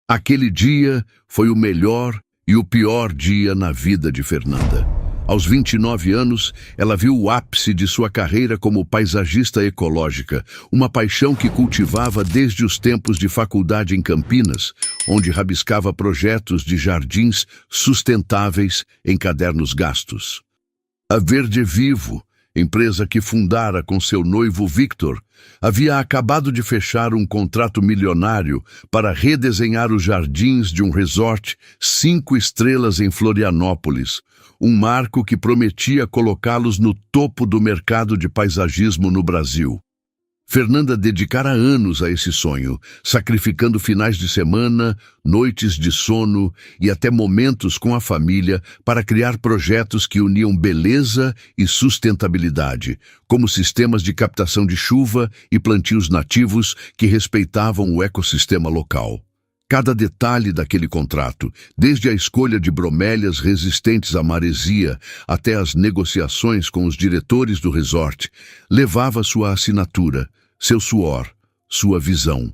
Aquele dia foi o melhor e o pior dia na vida de Fernanda. Aos 29 anos, ela viu o ápice de sua carreira como paisagista ecológica, uma paixão que cultivava desde os tempos de faculdade em Campinas, onde rabiscava projetos de jardins sustentáveis em cadernos gastos. A Verde Vivo, empresa que fundara com seu noivo Victor, havia acabado de fechar um contrato milionário para redesenhar os jardins de um resort 5 estrelas em Florianópolis, um marco que prometia colocá-los no topo do mercado de paisagismo no Brasil. Fernanda dedicara anos a esse sonho, sacrificando finais de semana, noites de sono e até momentos com a família para criar projetos que uniam beleza e sustentabilidade, como sistemas de captação de chuva e plantios nativos que respeitavam o ecossistema local. Cada detalhe daquele contrato, desde a escolha de bromélias resistentes à maresia até as negociações com os diretores do resort, levava sua assinatura, seu suor, sua visão.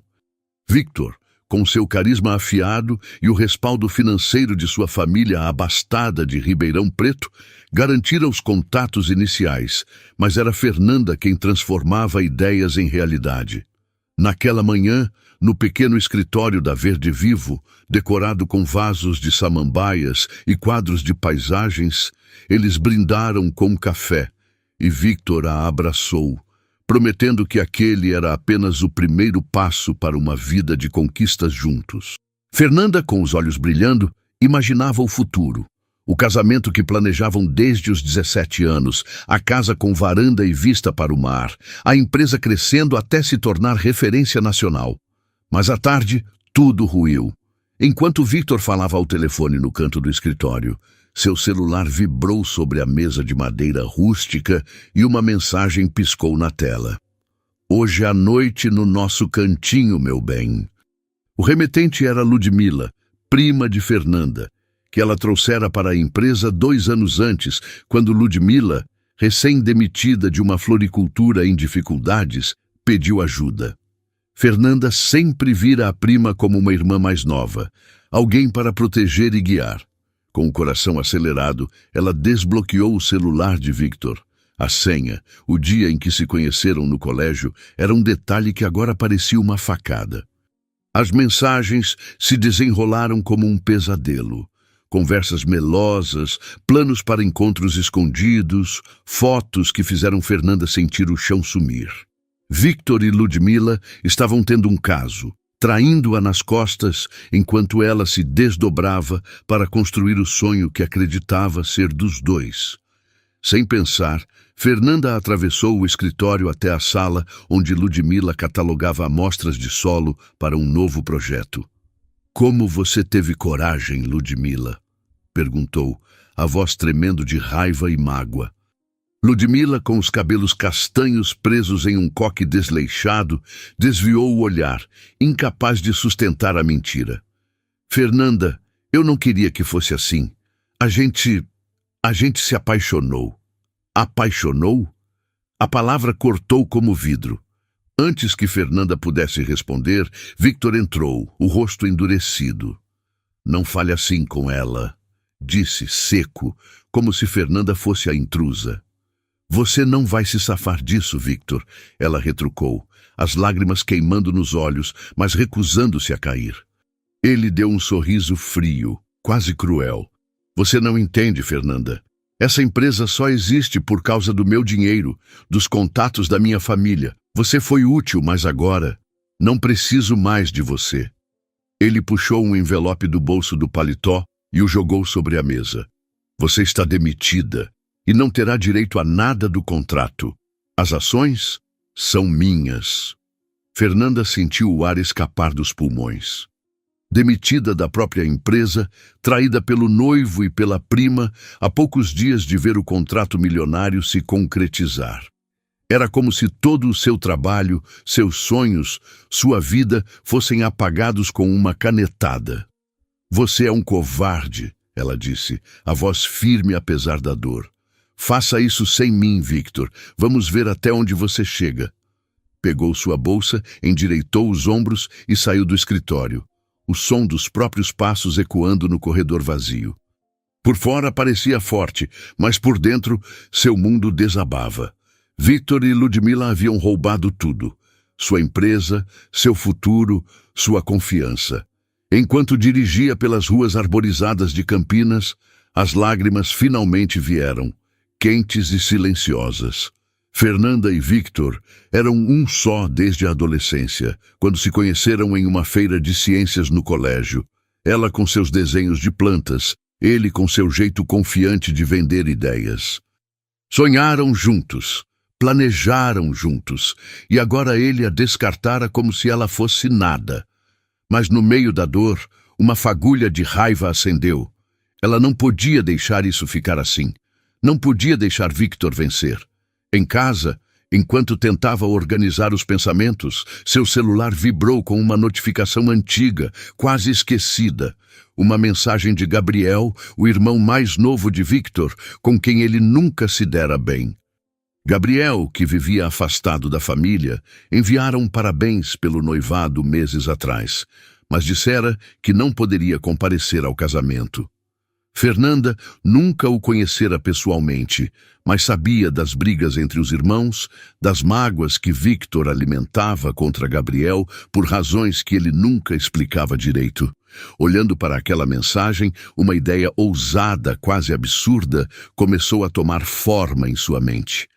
Victor, com seu carisma afiado e o respaldo financeiro de sua família abastada de Ribeirão Preto, garantira os contatos iniciais, mas era Fernanda quem transformava ideias em realidade. Naquela manhã, no pequeno escritório da Verde Vivo, decorado com vasos de samambaias e quadros de paisagens, eles brindaram com café e Victor a abraçou, prometendo que aquele era apenas o primeiro passo para uma vida de conquistas juntos. Fernanda, com os olhos brilhando, imaginava o futuro. O casamento que planejavam desde os 17 anos, a casa com varanda e vista para o mar, a empresa crescendo até se tornar referência nacional. Mas à tarde, tudo ruiu. Enquanto Victor falava ao telefone no canto do escritório, seu celular vibrou sobre a mesa de madeira rústica e uma mensagem piscou na tela. "Hoje à noite no nosso cantinho, meu bem." O remetente era Ludmila, prima de Fernanda, que ela trouxera para a empresa 2 anos antes, quando Ludmila, recém-demitida de uma floricultura em dificuldades, pediu ajuda. Fernanda sempre vira a prima como uma irmã mais nova, alguém para proteger e guiar. Com o coração acelerado, ela desbloqueou o celular de Victor. A senha, o dia em que se conheceram no colégio, era um detalhe que agora parecia uma facada. As mensagens se desenrolaram como um pesadelo. Conversas melosas, planos para encontros escondidos, fotos que fizeram Fernanda sentir o chão sumir. Victor e Ludmila estavam tendo um caso, traindo-a nas costas enquanto ela se desdobrava para construir o sonho que acreditava ser dos dois. Sem pensar, Fernanda atravessou o escritório até a sala onde Ludmila catalogava amostras de solo para um novo projeto. "Como você teve coragem, Ludmila?" perguntou, a voz tremendo de raiva e mágoa. Ludmila, com os cabelos castanhos presos em um coque desleixado, desviou o olhar, incapaz de sustentar a mentira. "Fernanda, eu não queria que fosse assim. A gente se apaixonou." "Apaixonou?" A palavra cortou como vidro. Antes que Fernanda pudesse responder, Victor entrou, o rosto endurecido. "Não fale assim com ela", disse seco, como se Fernanda fosse a intrusa. "Você não vai se safar disso, Victor", ela retrucou, as lágrimas queimando nos olhos, mas recusando-se a cair. Ele deu um sorriso frio, quase cruel. "Você não entende, Fernanda. Essa empresa só existe por causa do meu dinheiro, dos contatos da minha família. Você foi útil, mas agora não preciso mais de você." Ele puxou um envelope do bolso do paletó e o jogou sobre a mesa. "Você está demitida e não terá direito a nada do contrato. As ações são minhas." Fernanda sentiu o ar escapar dos pulmões. Demitida da própria empresa, traída pelo noivo e pela prima, a poucos dias de ver o contrato milionário se concretizar. Era como se todo o seu trabalho, seus sonhos, sua vida fossem apagados com uma canetada. "Você é um covarde", ela disse, a voz firme apesar da dor. "Faça isso sem mim, Victor. Vamos ver até onde você chega." Pegou sua bolsa, endireitou os ombros e saiu do escritório. o som dos próprios passos ecoando no corredor vazio. Por fora parecia forte, mas por dentro seu mundo desabava. Victor e Ludmila haviam roubado tudo: sua empresa, seu futuro, sua confiança. Enquanto dirigia pelas ruas arborizadas de Campinas, as lágrimas finalmente vieram, quentes e silenciosas. Fernanda e Victor eram um só desde a adolescência, quando se conheceram em uma feira de ciências no colégio. Ela com seus desenhos de plantas, ele com seu jeito confiante de vender ideias. Sonharam juntos, planejaram juntos, e agora ele a descartara como se ela fosse nada. Mas no meio da dor, uma fagulha de raiva acendeu. Ela não podia deixar isso ficar assim. Não podia deixar Victor vencer. Em casa, enquanto tentava organizar os pensamentos, seu celular vibrou com uma notificação antiga, quase esquecida. Uma mensagem de Gabriel, o irmão mais novo de Victor, com quem ele nunca se dera bem. Gabriel, que vivia afastado da família, enviara um parabéns pelo noivado meses atrás, mas dissera que não poderia comparecer ao casamento. Fernanda nunca o conhecera pessoalmente, mas sabia das brigas entre os irmãos, das mágoas que Victor alimentava contra Gabriel por razões que ele nunca explicava direito. Olhando para aquela mensagem, uma ideia ousada, quase absurda, começou a tomar forma em sua mente.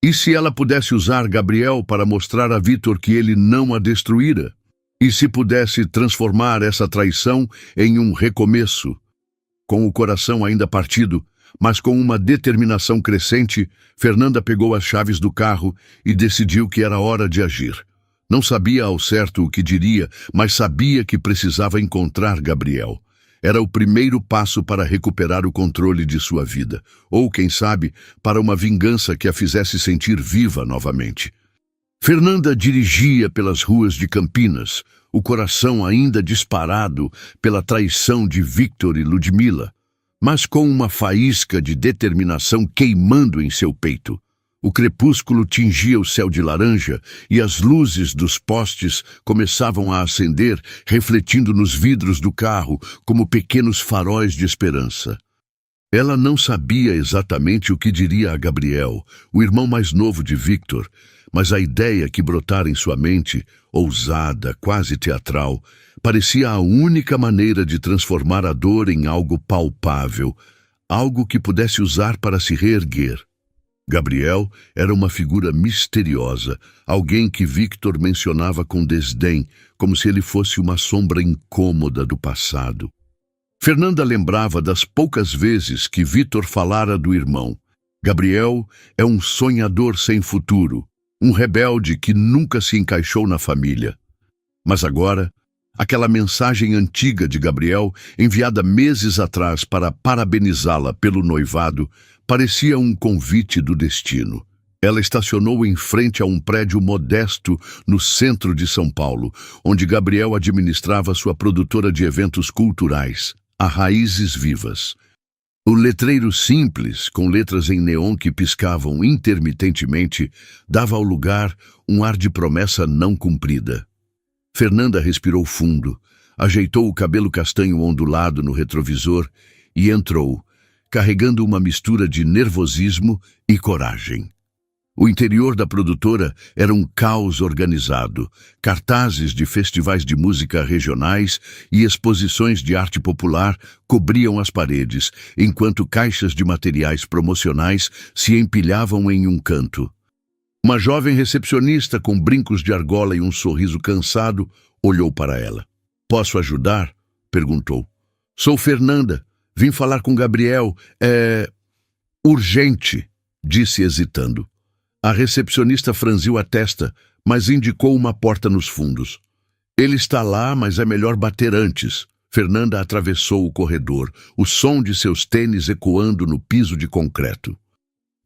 E se ela pudesse usar Gabriel para mostrar a Victor que ele não a destruíra? E se pudesse transformar essa traição em um recomeço? Com o coração ainda partido, mas com uma determinação crescente, Fernanda pegou as chaves do carro e decidiu que era hora de agir. Não sabia ao certo o que diria, mas sabia que precisava encontrar Gabriel. Era o primeiro passo para recuperar o controle de sua vida, ou, quem sabe, para uma vingança que a fizesse sentir viva novamente. Fernanda dirigia pelas ruas de Campinas, o coração ainda disparado pela traição de Victor e Ludmila, mas com uma faísca de determinação queimando em seu peito. O crepúsculo tingia o céu de laranja e as luzes dos postes começavam a acender, refletindo nos vidros do carro como pequenos faróis de esperança. Ela não sabia exatamente o que diria a Gabriel, o irmão mais novo de Victor, mas a ideia que brotara em sua mente, ousada, quase teatral, parecia a única maneira de transformar a dor em algo palpável, algo que pudesse usar para se reerguer. Gabriel era uma figura misteriosa, alguém que Victor mencionava com desdém, como se ele fosse uma sombra incômoda do passado. Fernanda lembrava das poucas vezes que Victor falara do irmão. Gabriel é um sonhador sem futuro, um rebelde que nunca se encaixou na família. Mas agora, aquela mensagem antiga de Gabriel, enviada meses atrás para parabenizá-la pelo noivado, parecia um convite do destino. Ela estacionou em frente a um prédio modesto no centro de São Paulo, onde Gabriel administrava sua produtora de eventos culturais, a Raízes Vivas. O letreiro simples, com letras em neon que piscavam intermitentemente, dava ao lugar um ar de promessa não cumprida. Fernanda respirou fundo, ajeitou o cabelo castanho ondulado no retrovisor e entrou, carregando uma mistura de nervosismo e coragem. O interior da produtora era um caos organizado, cartazes de festivais de música regionais e exposições de arte popular cobriam as paredes, enquanto caixas de materiais promocionais se empilhavam em um canto. Uma jovem recepcionista com brincos de argola e um sorriso cansado olhou para ela. "Posso ajudar?" perguntou. "Sou Fernanda. Vim falar com Gabriel. É urgente", disse hesitando. A recepcionista franziu a testa, mas indicou uma porta nos fundos. "Ele está lá, mas é melhor bater antes." Fernanda atravessou o corredor, o som de seus tênis ecoando no piso de concreto.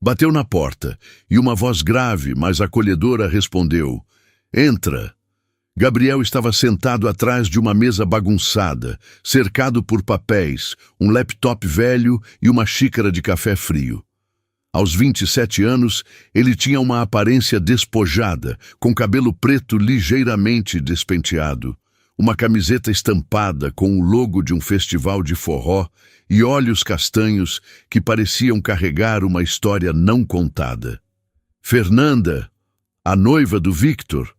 Bateu na porta, e uma voz grave, mas acolhedora respondeu: "Entra." Gabriel estava sentado atrás de uma mesa bagunçada, cercado por papéis, um laptop velho e uma xícara de café frio. Aos 27 anos, ele tinha uma aparência despojada, com cabelo preto ligeiramente despenteado. uma camiseta estampada com o logo de um festival de forró e olhos castanhos que pareciam carregar uma história não contada. "Fernanda, a noiva do Victor?"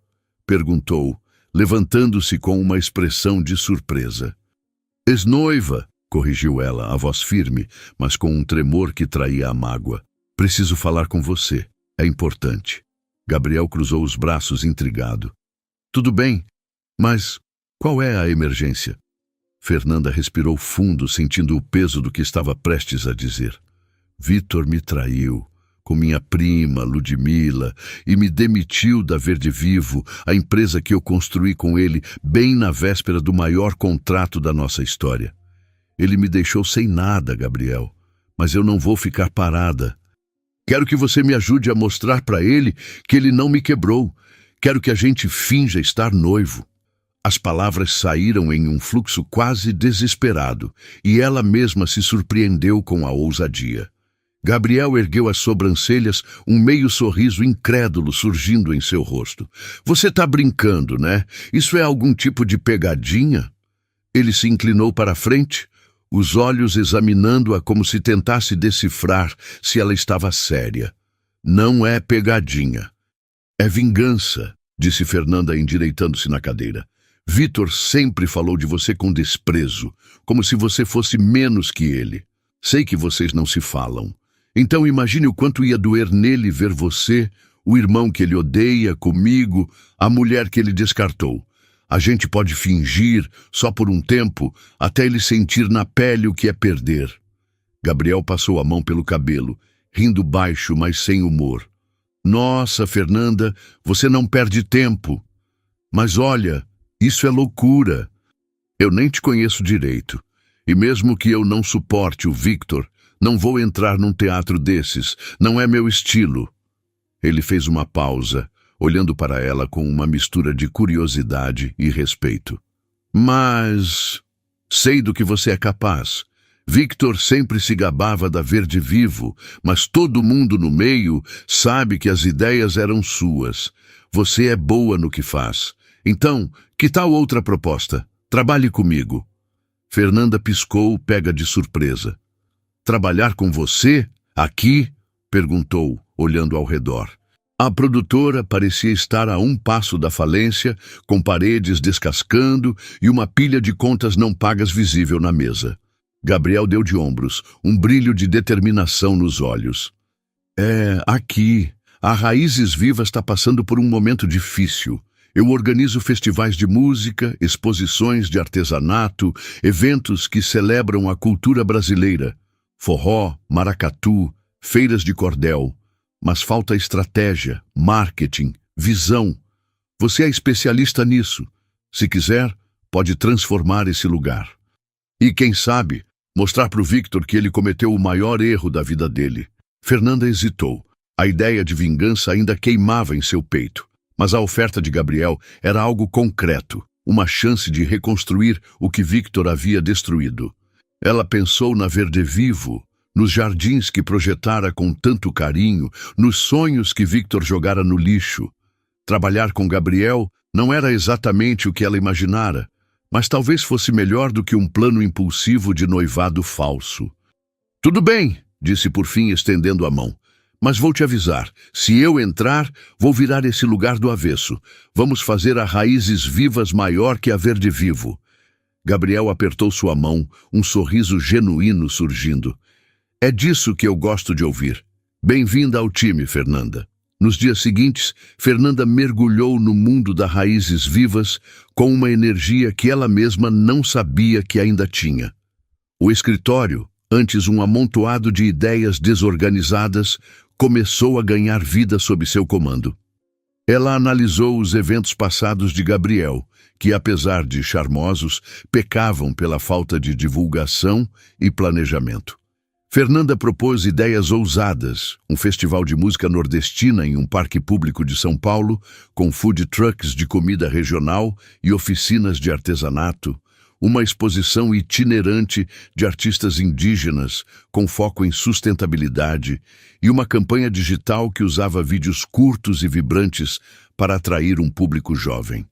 perguntou, levantando-se com uma expressão de surpresa. "Ex-noiva", corrigiu ela, a voz firme, mas com um tremor que traía a mágoa. "Preciso falar com você. É importante." Gabriel cruzou os braços intrigado. "Tudo bem, mas qual é a emergência?" Fernanda respirou fundo, sentindo o peso do que estava prestes a dizer. "Victor me traiu com minha prima, Ludmila, e me demitiu da Verde Vivo, a empresa que eu construí com ele bem na véspera do maior contrato da nossa história. Ele me deixou sem nada, Gabriel, mas eu não vou ficar parada. Quero que você me ajude a mostrar para ele que ele não me quebrou. Quero que a gente finja estar noivo." As palavras saíram em um fluxo quase desesperado, e ela mesma se surpreendeu com a ousadia. Gabriel ergueu as sobrancelhas, um meio sorriso incrédulo surgindo em seu rosto. "Você tá brincando, né? Isso é algum tipo de pegadinha?" Ele se inclinou para a frente, os olhos examinando-a como se tentasse decifrar se ela estava séria. "Não é pegadinha. É vingança", disse Fernanda endireitando-se na cadeira. "Victor sempre falou de você com desprezo, como se você fosse menos que ele. Sei que vocês não se falam. Então imagine o quanto ia doer nele ver você, o irmão que ele odeia, comigo, a mulher que ele descartou. A gente pode fingir, só por um tempo, até ele sentir na pele o que é perder." Gabriel passou a mão pelo cabelo, rindo baixo, mas sem humor. "Nossa, Fernanda, você não perde tempo. Mas olha, isso é loucura. Eu nem te conheço direito. E mesmo que eu não suporte o Victor, não vou entrar num teatro desses. Não é meu estilo." Ele fez uma pausa, olhando para ela com uma mistura de curiosidade e respeito. "Mas sei do que você é capaz. Victor sempre se gabava da Verde Vivo, mas todo mundo no meio sabe que as ideias eram suas. Você é boa no que faz. Então, que tal outra proposta? Trabalhe comigo." Fernanda piscou, pega de surpresa. "Trabalhar com você? Aqui?" perguntou, olhando ao redor. A produtora parecia estar a um passo da falência, com paredes descascando e uma pilha de contas não pagas visível na mesa. Gabriel deu de ombros, um brilho de determinação nos olhos. "É, aqui. A Raízes Vivas está passando por um momento difícil. Eu organizo festivais de música, exposições de artesanato, eventos que celebram a cultura brasileira. Forró, maracatu, feiras de cordel. Mas falta estratégia, marketing, visão. Você é especialista nisso. Se quiser, pode transformar esse lugar. E quem sabe, mostrar para o Victor que ele cometeu o maior erro da vida dele." Fernanda hesitou. A ideia de vingança ainda queimava em seu peito. Mas a oferta de Gabriel era algo concreto, uma chance de reconstruir o que Victor havia destruído. Ela pensou na Verde Vivo, nos jardins que projetara com tanto carinho, nos sonhos que Victor jogara no lixo. Trabalhar com Gabriel não era exatamente o que ela imaginara, mas talvez fosse melhor do que um plano impulsivo de noivado falso. "Tudo bem", disse por fim, estendendo a mão. "Mas vou te avisar, se eu entrar, vou virar esse lugar do avesso. Vamos fazer a Raízes Vivas maior que a Verde Vivo." Gabriel apertou sua mão, um sorriso genuíno surgindo. "É disso que eu gosto de ouvir. Bem-vinda ao time, Fernanda." Nos dias seguintes, Fernanda mergulhou no mundo das Raízes Vivas com uma energia que ela mesma não sabia que ainda tinha. O escritório, antes um amontoado de ideias desorganizadas, começou a ganhar vida sob seu comando. Ela analisou os eventos passados de Gabriel, que, apesar de charmosos, pecavam pela falta de divulgação e planejamento. Fernanda propôs ideias ousadas, um festival de música nordestina em um parque público de São Paulo, com food trucks de comida regional e oficinas de artesanato, uma exposição itinerante de artistas indígenas com foco em sustentabilidade e uma campanha digital que usava vídeos curtos e vibrantes para atrair um público jovem.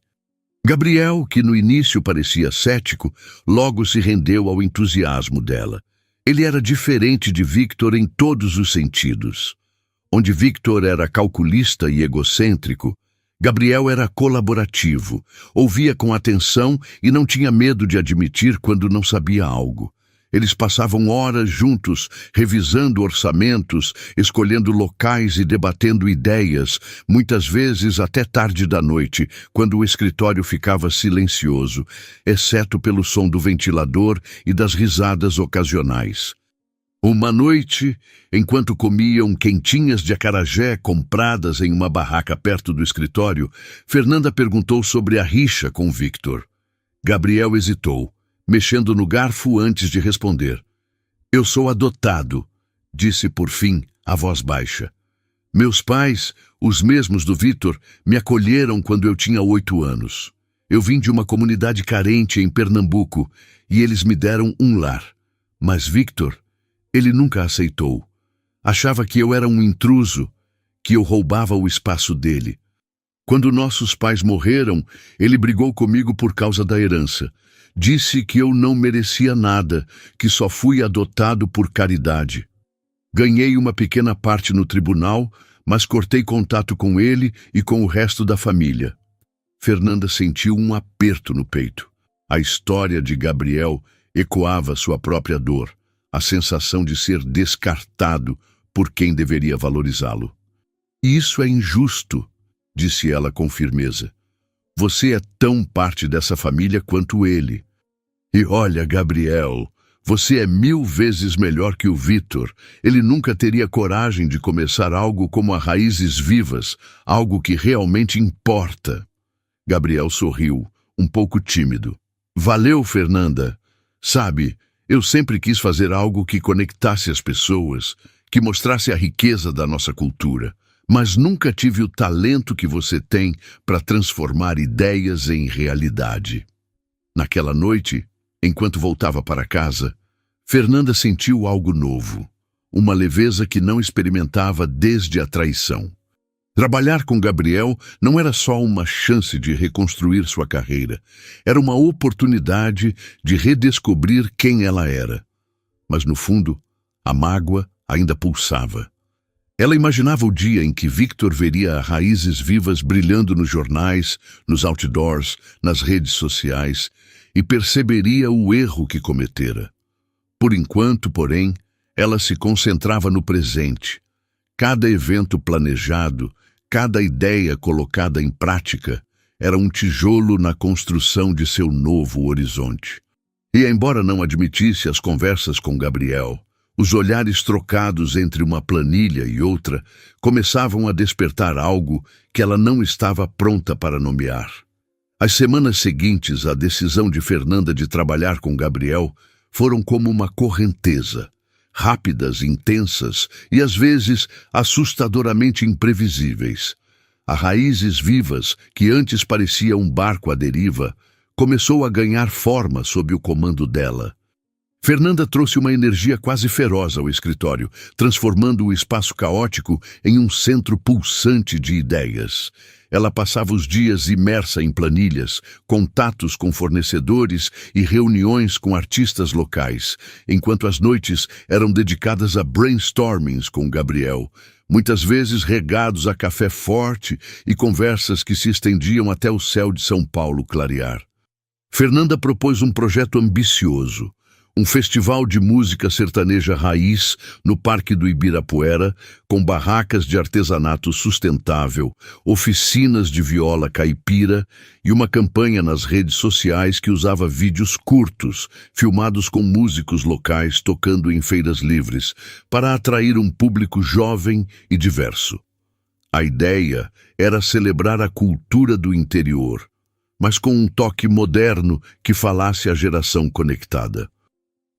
Gabriel, que no início parecia cético, logo se rendeu ao entusiasmo dela. Ele era diferente de Victor em todos os sentidos. Onde Victor era calculista e egocêntrico, Gabriel era colaborativo, ouvia com atenção e não tinha medo de admitir quando não sabia algo. Eles passavam horas juntos, revisando orçamentos, escolhendo locais e debatendo ideias, muitas vezes até tarde da noite, quando o escritório ficava silencioso, exceto pelo som do ventilador e das risadas ocasionais. Uma noite, enquanto comiam quentinhas de acarajé compradas em uma barraca perto do escritório, Fernanda perguntou sobre a rixa com Victor. Gabriel hesitou, mexendo no garfo antes de responder. "Eu sou adotado", disse por fim, a voz baixa. "Meus pais, os mesmos do Victor, me acolheram quando eu tinha 8 anos. Eu vim de uma comunidade carente em Pernambuco e eles me deram um lar. Mas Victor, ele nunca aceitou. Achava que eu era um intruso, que eu roubava o espaço dele. Quando nossos pais morreram, ele brigou comigo por causa da herança. Disse que eu não merecia nada, que só fui adotado por caridade. Ganhei uma pequena parte no tribunal, mas cortei contato com ele e com o resto da família." Fernanda sentiu um aperto no peito. A história de Gabriel ecoava sua própria dor, a sensação de ser descartado por quem deveria valorizá-lo. "Isso é injusto", disse ela com firmeza. "Você é tão parte dessa família quanto ele. E olha, Gabriel, você é 1000 vezes melhor que o Victor. Ele nunca teria coragem de começar algo como a Raízes Vivas, algo que realmente importa." Gabriel sorriu, um pouco tímido. "Valeu, Fernanda. Sabe, eu sempre quis fazer algo que conectasse as pessoas, que mostrasse a riqueza da nossa cultura. Mas nunca tive o talento que você tem para transformar ideias em realidade." Naquela noite, enquanto voltava para casa, Fernanda sentiu algo novo, uma leveza que não experimentava desde a traição. Trabalhar com Gabriel não era só uma chance de reconstruir sua carreira, era uma oportunidade de redescobrir quem ela era. Mas no fundo, a mágoa ainda pulsava. Ela imaginava o dia em que Victor veria Raízes Vivas brilhando nos jornais, nos outdoors, nas redes sociais, e perceberia o erro que cometera. Por enquanto, porém, ela se concentrava no presente. Cada evento planejado, cada ideia colocada em prática, era um tijolo na construção de seu novo horizonte. E embora não admitisse as conversas com Gabriel, os olhares trocados entre uma planilha e outra começavam a despertar algo que ela não estava pronta para nomear. As semanas seguintes à decisão de Fernanda de trabalhar com Gabriel foram como uma correnteza, rápidas, intensas e às vezes assustadoramente imprevisíveis. A Raízes Vivas, que antes parecia um barco à deriva, começou a ganhar forma sob o comando dela. Fernanda trouxe uma energia quase feroz ao escritório, transformando o espaço caótico em um centro pulsante de ideias. Ela passava os dias imersa em planilhas, contatos com fornecedores e reuniões com artistas locais, enquanto as noites eram dedicadas a brainstormings com Gabriel, muitas vezes regados a café forte e conversas que se estendiam até o céu de São Paulo clarear. Fernanda propôs um projeto ambicioso, um festival de música sertaneja raiz no Parque do Ibirapuera, com barracas de artesanato sustentável, oficinas de viola caipira e uma campanha nas redes sociais que usava vídeos curtos, filmados com músicos locais tocando em feiras livres, para atrair um público jovem e diverso. A ideia era celebrar a cultura do interior, mas com um toque moderno que falasse à geração conectada.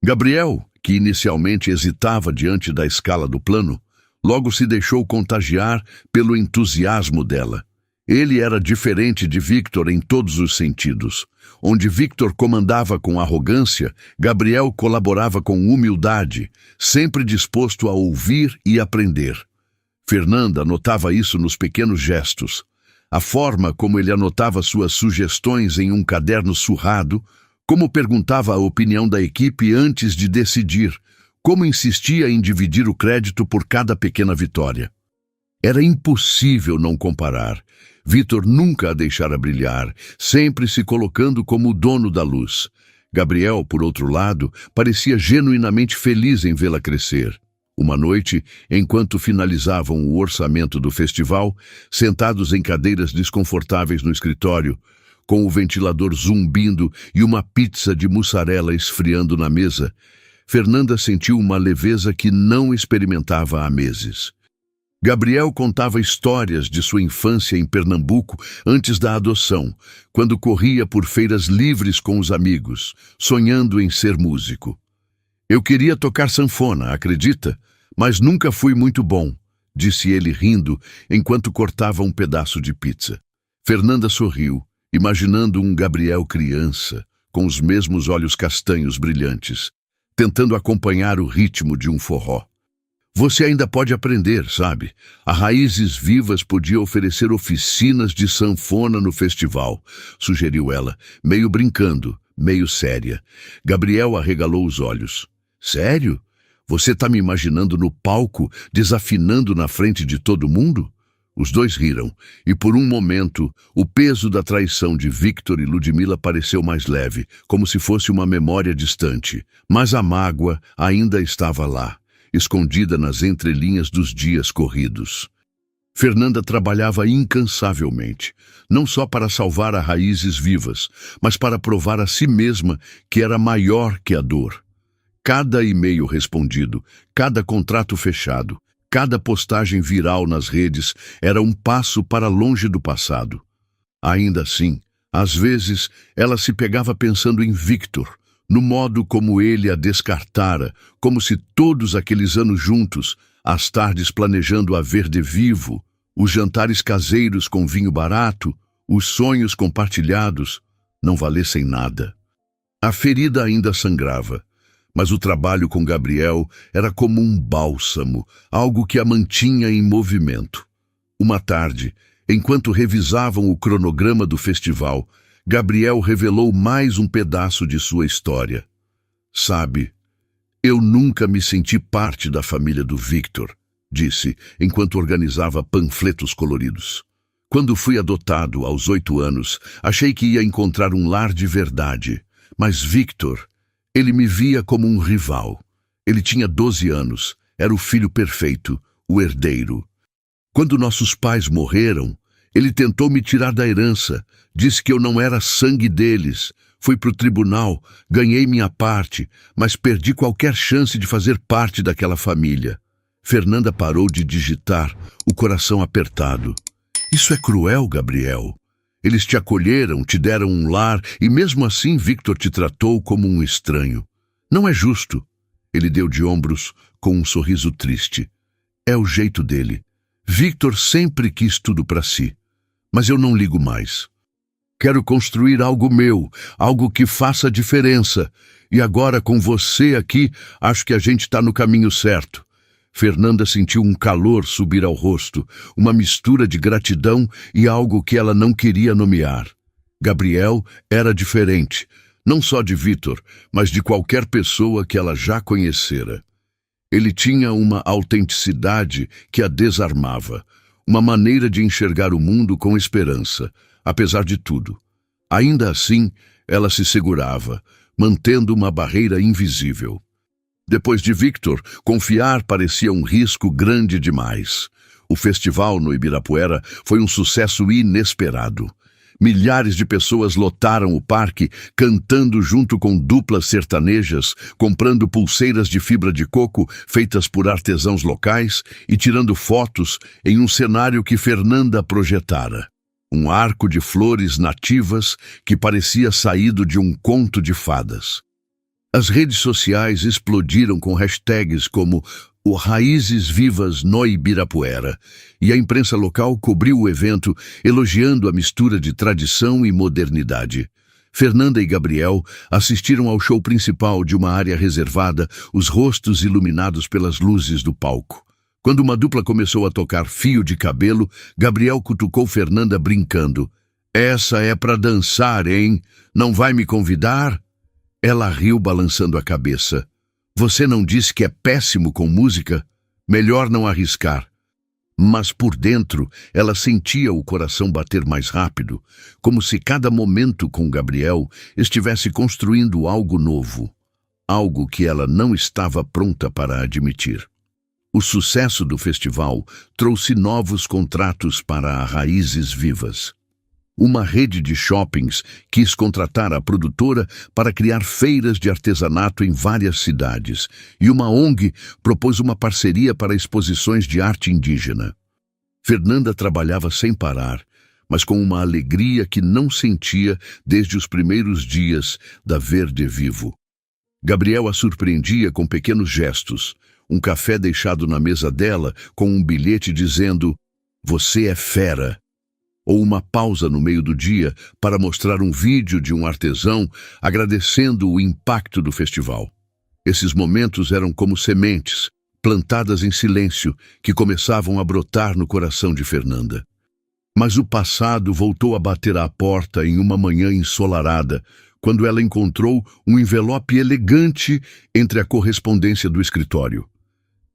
Gabriel, que inicialmente hesitava diante da escala do plano, logo se deixou contagiar pelo entusiasmo dela. Ele era diferente de Victor em todos os sentidos. Onde Victor comandava com arrogância, Gabriel colaborava com humildade, sempre disposto a ouvir e aprender. Fernanda notava isso nos pequenos gestos. A forma como ele anotava suas sugestões em um caderno surrado, como perguntava a opinião da equipe antes de decidir, como insistia em dividir o crédito por cada pequena vitória. Era impossível não comparar. Victor nunca a deixara brilhar, sempre se colocando como o dono da luz. Gabriel, por outro lado, parecia genuinamente feliz em vê-la crescer. Uma noite, enquanto finalizavam o orçamento do festival, sentados em cadeiras desconfortáveis no escritório, com o ventilador zumbindo e uma pizza de mussarela esfriando na mesa, Fernanda sentiu uma leveza que não experimentava há meses. Gabriel contava histórias de sua infância em Pernambuco antes da adoção, quando corria por feiras livres com os amigos, sonhando em ser músico. "Eu queria tocar sanfona, acredita? Mas nunca fui muito bom", disse ele rindo enquanto cortava um pedaço de pizza. Fernanda sorriu, imaginando um Gabriel criança, com os mesmos olhos castanhos brilhantes, tentando acompanhar o ritmo de um forró. "Você ainda pode aprender, sabe? A Raízes Vivas podia oferecer oficinas de sanfona no festival", sugeriu ela, meio brincando, meio séria. Gabriel arregalou os olhos. "Sério? Você está me imaginando no palco, desafinando na frente de todo mundo?" Os dois riram, e por um momento, o peso da traição de Victor e Ludmila pareceu mais leve, como se fosse uma memória distante. Mas a mágoa ainda estava lá, escondida nas entrelinhas dos dias corridos. Fernanda trabalhava incansavelmente, não só para salvar a Raízes Vivas, mas para provar a si mesma que era maior que a dor. Cada e-mail respondido, cada contrato fechado, cada postagem viral nas redes era um passo para longe do passado. Ainda assim, às vezes, ela se pegava pensando em Victor, no modo como ele a descartara, como se todos aqueles anos juntos, as tardes planejando a ver de vivo, os jantares caseiros com vinho barato, os sonhos compartilhados, não valessem nada. A ferida ainda sangrava, mas o trabalho com Gabriel era como um bálsamo, algo que a mantinha em movimento. Uma tarde, enquanto revisavam o cronograma do festival, Gabriel revelou mais um pedaço de sua história. "Sabe, eu nunca me senti parte da família do Victor", disse, enquanto organizava panfletos coloridos. "Quando fui adotado aos 8 anos, achei que ia encontrar um lar de verdade. Mas Victor, ele me via como um rival. Ele tinha 12 anos, era o filho perfeito, o herdeiro. Quando nossos pais morreram, ele tentou me tirar da herança, disse que eu não era sangue deles. Fui para o tribunal, ganhei minha parte, mas perdi qualquer chance de fazer parte daquela família." Fernanda parou de digitar, o coração apertado. "Isso é cruel, Gabriel. Eles te acolheram, te deram um lar e mesmo assim Victor te tratou como um estranho. Não é justo." Ele deu de ombros com um sorriso triste. "É o jeito dele. Victor sempre quis tudo para si. Mas eu não ligo mais. Quero construir algo meu, algo que faça diferença. E agora com você aqui, acho que a gente está no caminho certo." Fernanda sentiu um calor subir ao rosto, uma mistura de gratidão e algo que ela não queria nomear. Gabriel era diferente, não só de Victor, mas de qualquer pessoa que ela já conhecera. Ele tinha uma autenticidade que a desarmava, uma maneira de enxergar o mundo com esperança, apesar de tudo. Ainda assim, ela se segurava, mantendo uma barreira invisível. Depois de Victor, confiar parecia um risco grande demais. O festival no Ibirapuera foi um sucesso inesperado. Milhares de pessoas lotaram o parque, cantando junto com duplas sertanejas, comprando pulseiras de fibra de coco feitas por artesãos locais e tirando fotos em um cenário que Fernanda projetara. Um arco de flores nativas que parecia saído de um conto de fadas. As redes sociais explodiram com hashtags como o Raízes Vivas no Ibirapuera, e a imprensa local cobriu o evento, elogiando a mistura de tradição e modernidade. Fernanda e Gabriel assistiram ao show principal de uma área reservada, os rostos iluminados pelas luzes do palco. Quando uma dupla começou a tocar Fio de Cabelo, Gabriel cutucou Fernanda brincando. Essa é pra dançar, hein? Não vai me convidar? Ela riu balançando a cabeça. Você não disse que é péssimo com música? Melhor não arriscar. Mas por dentro, ela sentia o coração bater mais rápido, como se cada momento com Gabriel estivesse construindo algo novo, algo que ela não estava pronta para admitir. O sucesso do festival trouxe novos contratos para a Raízes Vivas. Uma rede de shoppings quis contratar a produtora para criar feiras de artesanato em várias cidades, e uma ONG propôs uma parceria para exposições de arte indígena. Fernanda trabalhava sem parar, mas com uma alegria que não sentia desde os primeiros dias da Verde Vivo. Gabriel a surpreendia com pequenos gestos, um café deixado na mesa dela com um bilhete dizendo «Você é fera», ou uma pausa no meio do dia para mostrar um vídeo de um artesão agradecendo o impacto do festival. Esses momentos eram como sementes, plantadas em silêncio, que começavam a brotar no coração de Fernanda. Mas o passado voltou a bater à porta em uma manhã ensolarada, quando ela encontrou um envelope elegante entre a correspondência do escritório.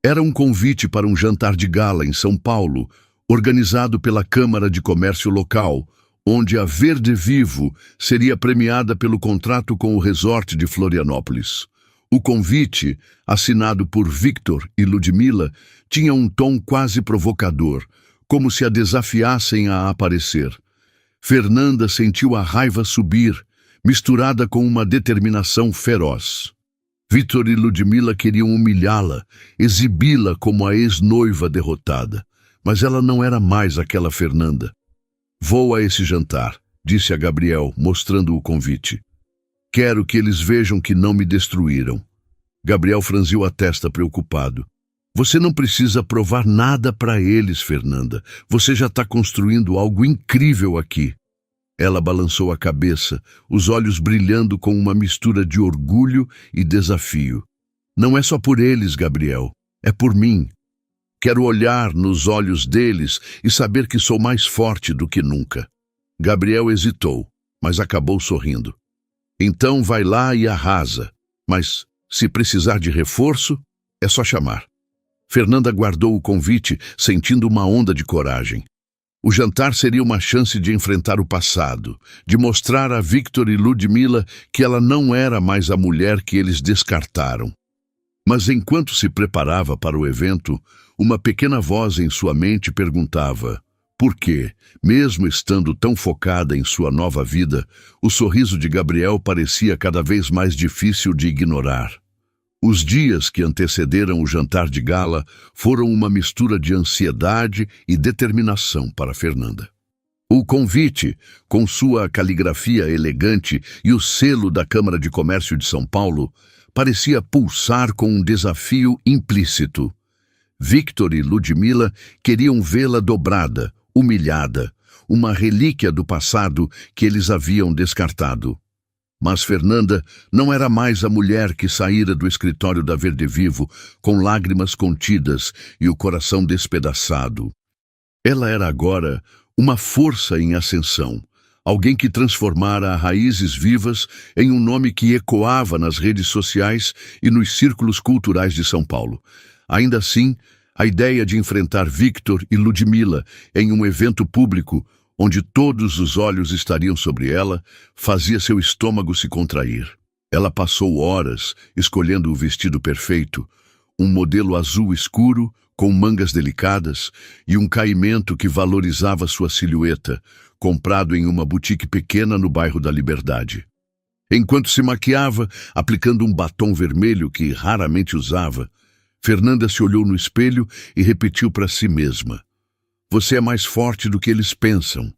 Era um convite para um jantar de gala em São Paulo, organizado pela Câmara de Comércio local, onde a Verde Vivo seria premiada pelo contrato com o resort de Florianópolis. O convite, assinado por Victor e Ludmila, tinha um tom quase provocador, como se a desafiassem a aparecer. Fernanda sentiu a raiva subir, misturada com uma determinação feroz. Victor e Ludmila queriam humilhá-la, exibi-la como a ex-noiva derrotada. Mas ela não era mais aquela Fernanda. Vou a esse jantar, disse a Gabriel, mostrando o convite. Quero que eles vejam que não me destruíram. Gabriel franziu a testa preocupado. Você não precisa provar nada para eles, Fernanda. Você já está construindo algo incrível aqui. Ela balançou a cabeça, os olhos brilhando com uma mistura de orgulho e desafio. Não é só por eles, Gabriel. É por mim. Quero olhar nos olhos deles e saber que sou mais forte do que nunca. Gabriel hesitou, mas acabou sorrindo. Então vai lá e arrasa. Mas, se precisar de reforço, é só chamar. Fernanda guardou o convite, sentindo uma onda de coragem. O jantar seria uma chance de enfrentar o passado, de mostrar a Victor e Ludmila que ela não era mais a mulher que eles descartaram. Mas enquanto se preparava para o evento, uma pequena voz em sua mente perguntava por que, mesmo estando tão focada em sua nova vida, o sorriso de Gabriel parecia cada vez mais difícil de ignorar. Os dias que antecederam o jantar de gala foram uma mistura de ansiedade e determinação para Fernanda. O convite, com sua caligrafia elegante e o selo da Câmara de Comércio de São Paulo, parecia pulsar com um desafio implícito. Victor e Ludmila queriam vê-la dobrada, humilhada, uma relíquia do passado que eles haviam descartado. Mas Fernanda não era mais a mulher que saíra do escritório da Verde Vivo com lágrimas contidas e o coração despedaçado. Ela era agora uma força em ascensão, alguém que transformara a Raízes Vivas em um nome que ecoava nas redes sociais e nos círculos culturais de São Paulo. Ainda assim, a ideia de enfrentar Victor e Ludmila em um evento público, onde todos os olhos estariam sobre ela, fazia seu estômago se contrair. Ela passou horas escolhendo o vestido perfeito, um modelo azul escuro, com mangas delicadas e um caimento que valorizava sua silhueta, comprado em uma boutique pequena no bairro da Liberdade. Enquanto se maquiava, aplicando um batom vermelho que raramente usava, Fernanda se olhou no espelho e repetiu para si mesma: "Você é mais forte do que eles pensam.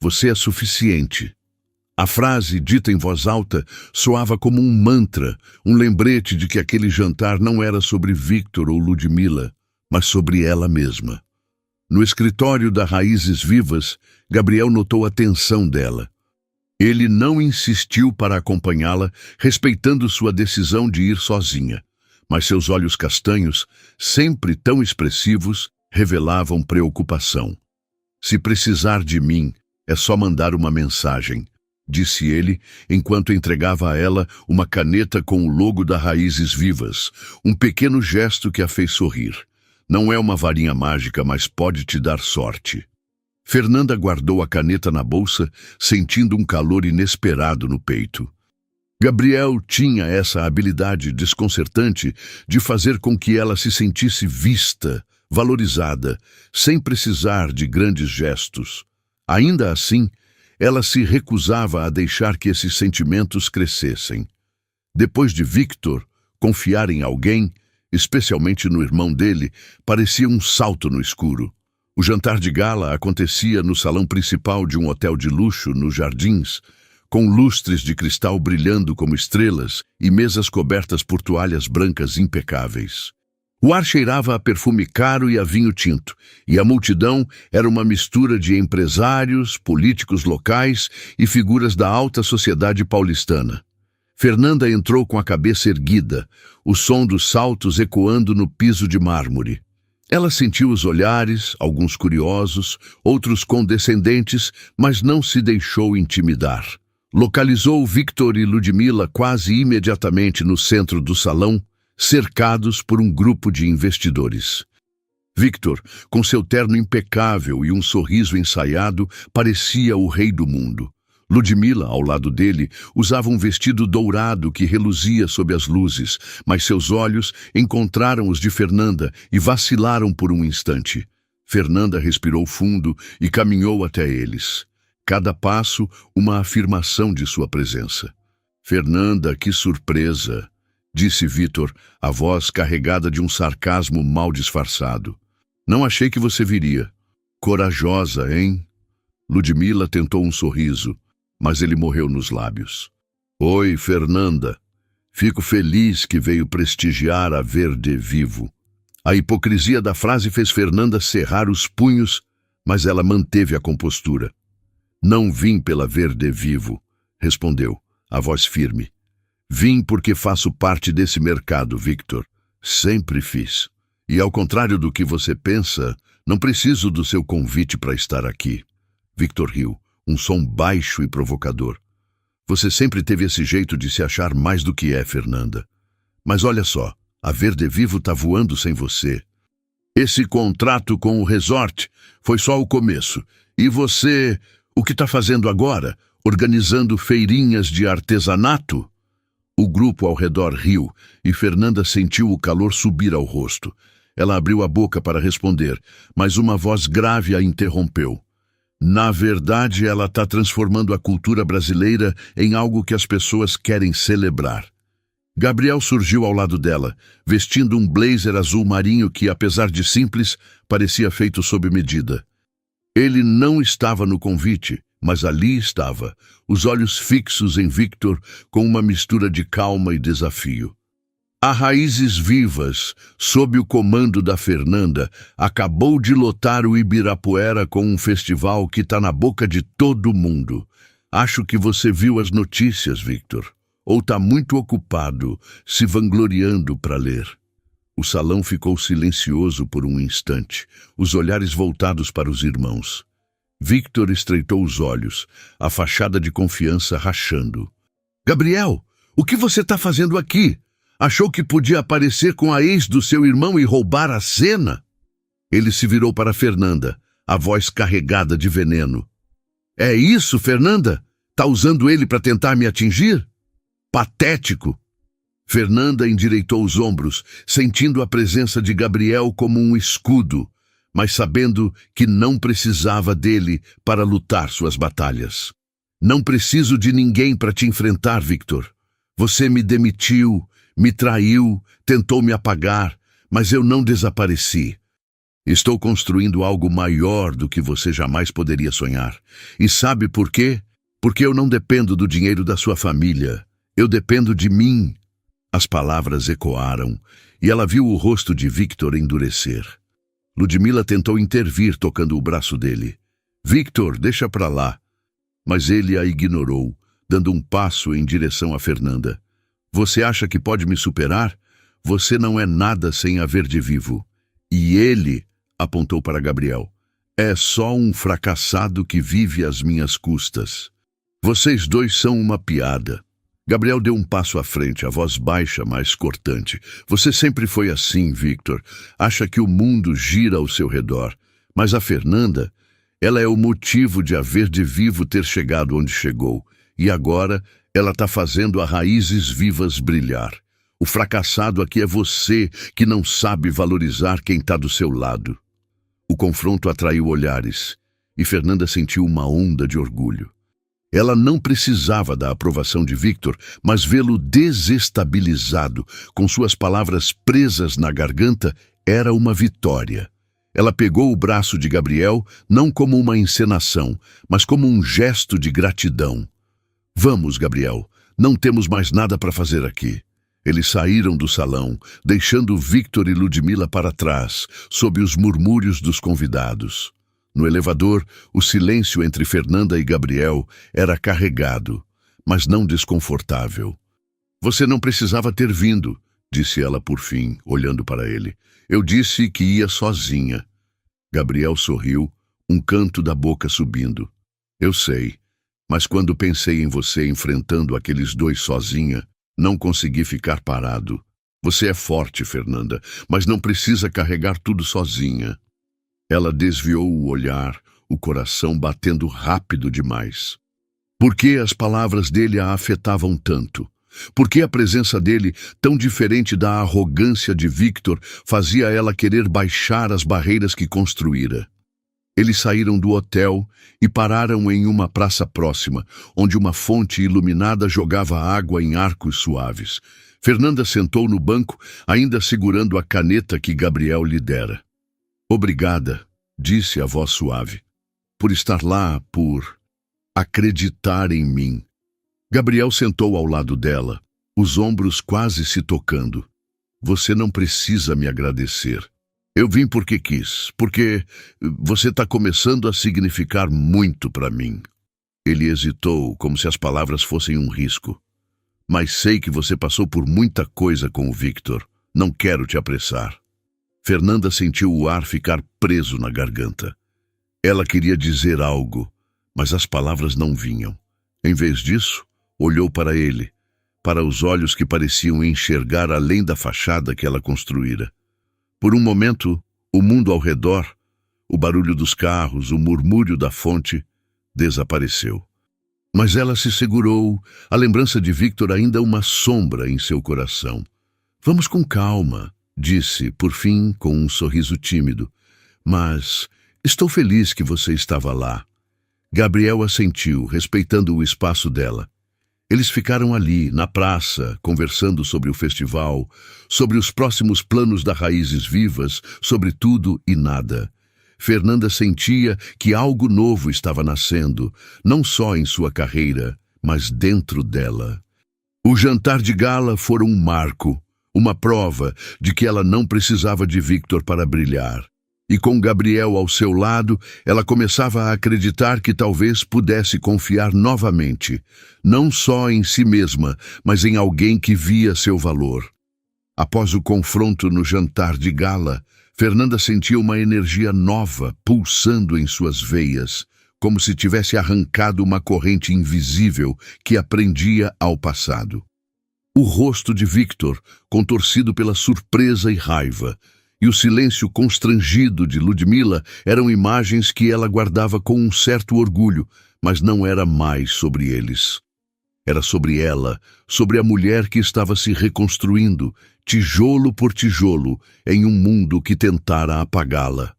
Você é suficiente." A frase, dita em voz alta, soava como um mantra, um lembrete de que aquele jantar não era sobre Victor ou Ludmila, mas sobre ela mesma. No escritório da Raízes Vivas, Gabriel notou a tensão dela. Ele não insistiu para acompanhá-la, respeitando sua decisão de ir sozinha. mas seus olhos castanhos, sempre tão expressivos, revelavam preocupação. "Se precisar de mim, é só mandar uma mensagem", disse ele, enquanto entregava a ela uma caneta com o logo da Raízes Vivas, um pequeno gesto que a fez sorrir. "Não é uma varinha mágica, mas pode te dar sorte." Fernanda guardou a caneta na bolsa, sentindo um calor inesperado no peito. Gabriel tinha essa habilidade desconcertante de fazer com que ela se sentisse vista, valorizada, sem precisar de grandes gestos. Ainda assim, ela se recusava a deixar que esses sentimentos crescessem. Depois de Victor confiar em alguém, especialmente no irmão dele, parecia um salto no escuro. O jantar de gala acontecia no salão principal de um hotel de luxo nos Jardins, com lustres de cristal brilhando como estrelas e mesas cobertas por toalhas brancas impecáveis. O ar cheirava a perfume caro e a vinho tinto, e a multidão era uma mistura de empresários, políticos locais e figuras da alta sociedade paulistana. Fernanda entrou com a cabeça erguida, o som dos saltos ecoando no piso de mármore. Ela sentiu os olhares, alguns curiosos, outros condescendentes, mas não se deixou intimidar. Localizou Victor e Ludmila quase imediatamente no centro do salão, cercados por um grupo de investidores. Victor, com seu terno impecável e um sorriso ensaiado, parecia o rei do mundo. Ludmila, ao lado dele, usava um vestido dourado que reluzia sob as luzes, mas seus olhos encontraram os de Fernanda e vacilaram por um instante. Fernanda respirou fundo e caminhou até eles. Cada passo, uma afirmação de sua presença. "Fernanda, que surpresa!" disse Victor, a voz carregada de um sarcasmo mal disfarçado. "Não achei que você viria." "Corajosa, hein?" Ludmila tentou um sorriso, mas ele morreu nos lábios. "Oi, Fernanda. Fico feliz que veio prestigiar a Verde Vivo." A hipocrisia da frase fez Fernanda cerrar os punhos, mas ela manteve a compostura. "Não vim pela Verde Vivo", respondeu, a voz firme. "Vim porque faço parte desse mercado, Victor. Sempre fiz. E ao contrário do que você pensa, não preciso do seu convite para estar aqui." Victor riu, um som baixo e provocador. "Você sempre teve esse jeito de se achar mais do que é, Fernanda. Mas olha só, a Verde Vivo tá voando sem você. Esse contrato com o resort foi só o começo. E você, o que tá fazendo agora? Organizando feirinhas de artesanato?" O grupo ao redor riu, e Fernanda sentiu o calor subir ao rosto. Ela abriu a boca para responder, mas uma voz grave a interrompeu. "Na verdade, ela está transformando a cultura brasileira em algo que as pessoas querem celebrar." Gabriel surgiu ao lado dela, vestindo um blazer azul marinho que, apesar de simples, parecia feito sob medida. Ele não estava no convite, mas ali estava, os olhos fixos em Victor com uma mistura de calma e desafio. A Raízes Vivas, sob o comando da Fernanda, acabou de lotar o Ibirapuera com um festival que está na boca de todo mundo. Acho que você viu as notícias, Victor. Ou está muito ocupado, se vangloriando para ler. O salão ficou silencioso por um instante, os olhares voltados para os irmãos. Victor estreitou os olhos, a fachada de confiança rachando. "Gabriel, o que você está fazendo aqui? Achou que podia aparecer com a ex do seu irmão e roubar a cena?" Ele se virou para Fernanda, a voz carregada de veneno. "É isso, Fernanda? Tá usando ele para tentar me atingir? Patético!" Fernanda endireitou os ombros, sentindo a presença de Gabriel como um escudo, mas sabendo que não precisava dele para lutar suas batalhas. "Não preciso de ninguém para te enfrentar, Victor. Você me demitiu, me traiu, tentou me apagar, mas eu não desapareci. Estou construindo algo maior do que você jamais poderia sonhar. E sabe por quê? Porque eu não dependo do dinheiro da sua família. Eu dependo de mim." As palavras ecoaram, e ela viu o rosto de Victor endurecer. Ludmila tentou intervir, tocando o braço dele. "Victor, deixa pra lá." Mas ele a ignorou, dando um passo em direção a Fernanda. "Você acha que pode me superar? Você não é nada sem a Verde Vivo. E ele, apontou para Gabriel, é só um fracassado que vive às minhas custas. Vocês dois são uma piada. Gabriel deu um passo à frente, a voz baixa, mas cortante. Você sempre foi assim, Victor. Acha que o mundo gira ao seu redor. Mas a Fernanda, ela é o motivo de a Verde Vivo ter chegado onde chegou. E agora ela está fazendo a Raízes Vivas brilhar. O fracassado aqui é você, que não sabe valorizar quem está do seu lado. O confronto atraiu olhares, e Fernanda sentiu uma onda de orgulho. Ela não precisava da aprovação de Victor, mas vê-lo desestabilizado, com suas palavras presas na garganta, era uma vitória. Ela pegou o braço de Gabriel, não como uma encenação, mas como um gesto de gratidão. Vamos, Gabriel, não temos mais nada para fazer aqui. Eles saíram do salão, deixando Victor e Ludmila para trás, sob os murmúrios dos convidados. No elevador, o silêncio entre Fernanda e Gabriel era carregado, mas não desconfortável. Você não precisava ter vindo, disse ela por fim, olhando para ele. Eu disse que ia sozinha. Gabriel sorriu, um canto da boca subindo. Eu sei, mas quando pensei em você enfrentando aqueles dois sozinha, não consegui ficar parado. Você é forte, Fernanda, mas não precisa carregar tudo sozinha. Ela desviou o olhar, o coração batendo rápido demais. Por que as palavras dele a afetavam tanto? Por que a presença dele, tão diferente da arrogância de Victor, fazia ela querer baixar as barreiras que construíra? Eles saíram do hotel e pararam em uma praça próxima, onde uma fonte iluminada jogava água em arcos suaves. Fernanda sentou no banco, ainda segurando a caneta que Gabriel lhe dera. Obrigada, disse a voz suave, por estar lá, por acreditar em mim. Gabriel sentou ao lado dela, os ombros quase se tocando. Você não precisa me agradecer. Eu vim porque quis, porque você está começando a significar muito para mim. Ele hesitou, como se as palavras fossem um risco. Mas sei que você passou por muita coisa com o Victor. Não quero te apressar. Fernanda sentiu o ar ficar preso na garganta. Ela queria dizer algo, mas as palavras não vinham. Em vez disso, olhou para ele, para os olhos que pareciam enxergar além da fachada que ela construíra. Por um momento, o mundo ao redor, o barulho dos carros, o murmúrio da fonte, desapareceu. Mas ela se segurou, a lembrança de Victor ainda uma sombra em seu coração. Vamos com calma, disse, por fim, com um sorriso tímido. Mas estou feliz que você estava lá. Gabriel assentiu, respeitando o espaço dela. Eles ficaram ali, na praça, conversando sobre o festival, sobre os próximos planos da Raízes Vivas, sobre tudo e nada. Fernanda sentia que algo novo estava nascendo, não só em sua carreira, mas dentro dela. O jantar de gala fora um marco, uma prova de que ela não precisava de Victor para brilhar. E com Gabriel ao seu lado, ela começava a acreditar que talvez pudesse confiar novamente, não só em si mesma, mas em alguém que via seu valor. Após o confronto no jantar de gala, Fernanda sentia uma energia nova pulsando em suas veias, como se tivesse arrancado uma corrente invisível que a prendia ao passado. O rosto de Victor, contorcido pela surpresa e raiva, e o silêncio constrangido de Ludmila eram imagens que ela guardava com um certo orgulho, mas não era mais sobre eles. Era sobre ela, sobre a mulher que estava se reconstruindo, tijolo por tijolo, em um mundo que tentara apagá-la.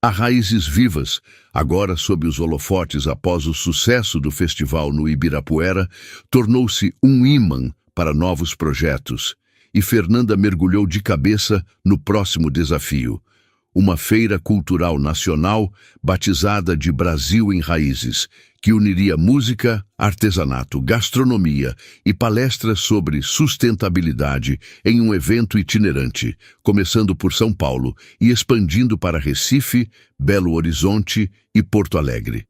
A Raízes Vivas, agora sob os holofotes após o sucesso do festival no Ibirapuera, tornou-se um ímã para novos projetos, e Fernanda mergulhou de cabeça no próximo desafio, uma feira cultural nacional batizada de Brasil em Raízes, que uniria música, artesanato, gastronomia e palestras sobre sustentabilidade em um evento itinerante, começando por São Paulo e expandindo para Recife, Belo Horizonte e Porto Alegre.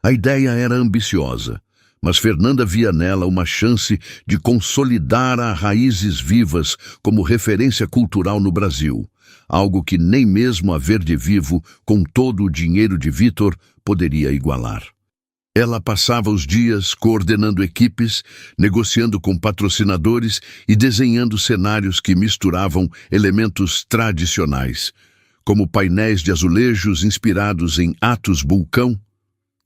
A ideia era ambiciosa, Mas Fernanda via nela uma chance de consolidar a Raízes Vivas como referência cultural no Brasil, algo que nem mesmo a Verde Vivo, com todo o dinheiro de Vítor, poderia igualar. Ela passava os dias coordenando equipes, negociando com patrocinadores e desenhando cenários que misturavam elementos tradicionais, como painéis de azulejos inspirados em Atos Bulcão,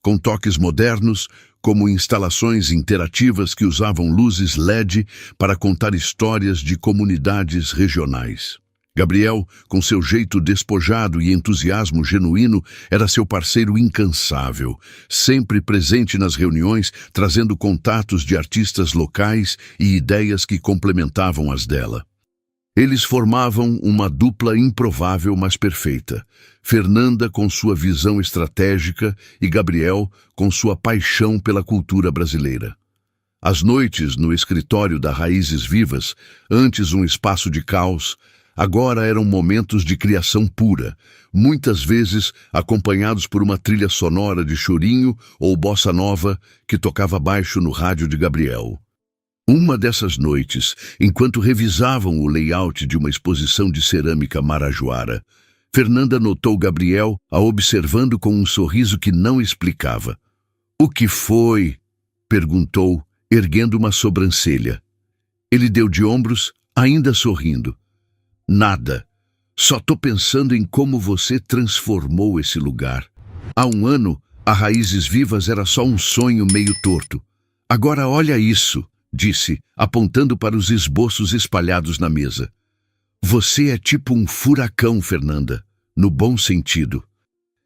com toques modernos, como instalações interativas que usavam luzes LED para contar histórias de comunidades regionais. Gabriel, com seu jeito despojado e entusiasmo genuíno, era seu parceiro incansável, sempre presente nas reuniões, trazendo contatos de artistas locais e ideias que complementavam as dela. Eles formavam uma dupla improvável, mas perfeita. Fernanda com sua visão estratégica e Gabriel com sua paixão pela cultura brasileira. As noites no escritório da Raízes Vivas, antes um espaço de caos, agora eram momentos de criação pura, muitas vezes acompanhados por uma trilha sonora de chorinho ou bossa nova que tocava baixo no rádio de Gabriel. Uma dessas noites, enquanto revisavam o layout de uma exposição de cerâmica marajoara, Fernanda notou Gabriel a observando com um sorriso que não explicava. "O que foi?" perguntou, erguendo uma sobrancelha. Ele deu de ombros, ainda sorrindo. "Nada. Só tô pensando em como você transformou esse lugar. Há um ano, a Raízes Vivas era só um sonho meio torto. Agora olha isso", disse, apontando para os esboços espalhados na mesa. "Você é tipo um furacão, Fernanda, no bom sentido."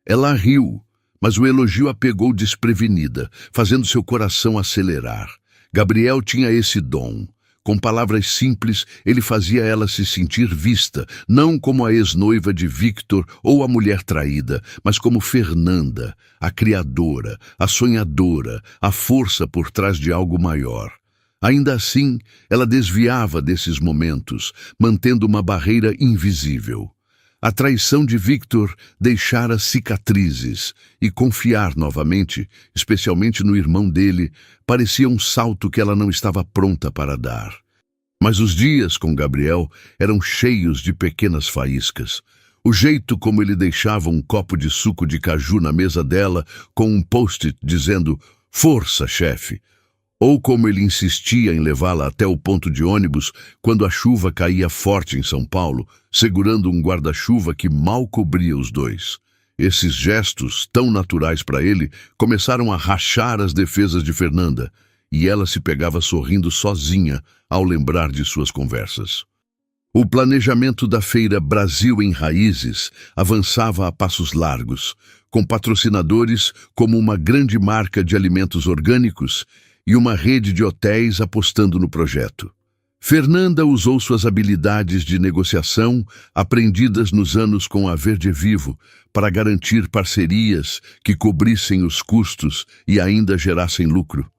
Ela riu, mas o elogio a pegou desprevenida, fazendo seu coração acelerar. Gabriel tinha esse dom. Com palavras simples, ele fazia ela se sentir vista, não como a ex-noiva de Victor ou a mulher traída, mas como Fernanda, a criadora, a sonhadora, a força por trás de algo maior. Ainda assim, ela desviava desses momentos, mantendo uma barreira invisível. A traição de Victor deixara cicatrizes, e confiar novamente, especialmente no irmão dele, parecia um salto que ela não estava pronta para dar. Mas os dias com Gabriel eram cheios de pequenas faíscas. O jeito como ele deixava um copo de suco de caju na mesa dela, com um post-it dizendo "Força, chefe", ou como ele insistia em levá-la até o ponto de ônibus quando a chuva caía forte em São Paulo, segurando um guarda-chuva que mal cobria os dois. Esses gestos, tão naturais para ele, começaram a rachar as defesas de Fernanda, e ela se pegava sorrindo sozinha ao lembrar de suas conversas. O planejamento da feira Brasil em Raízes avançava a passos largos, com patrocinadores como uma grande marca de alimentos orgânicos e uma rede de hotéis apostando no projeto. Fernanda usou suas habilidades de negociação, aprendidas nos anos com a Verde Vivo, para garantir parcerias que cobrissem os custos e ainda gerassem lucro.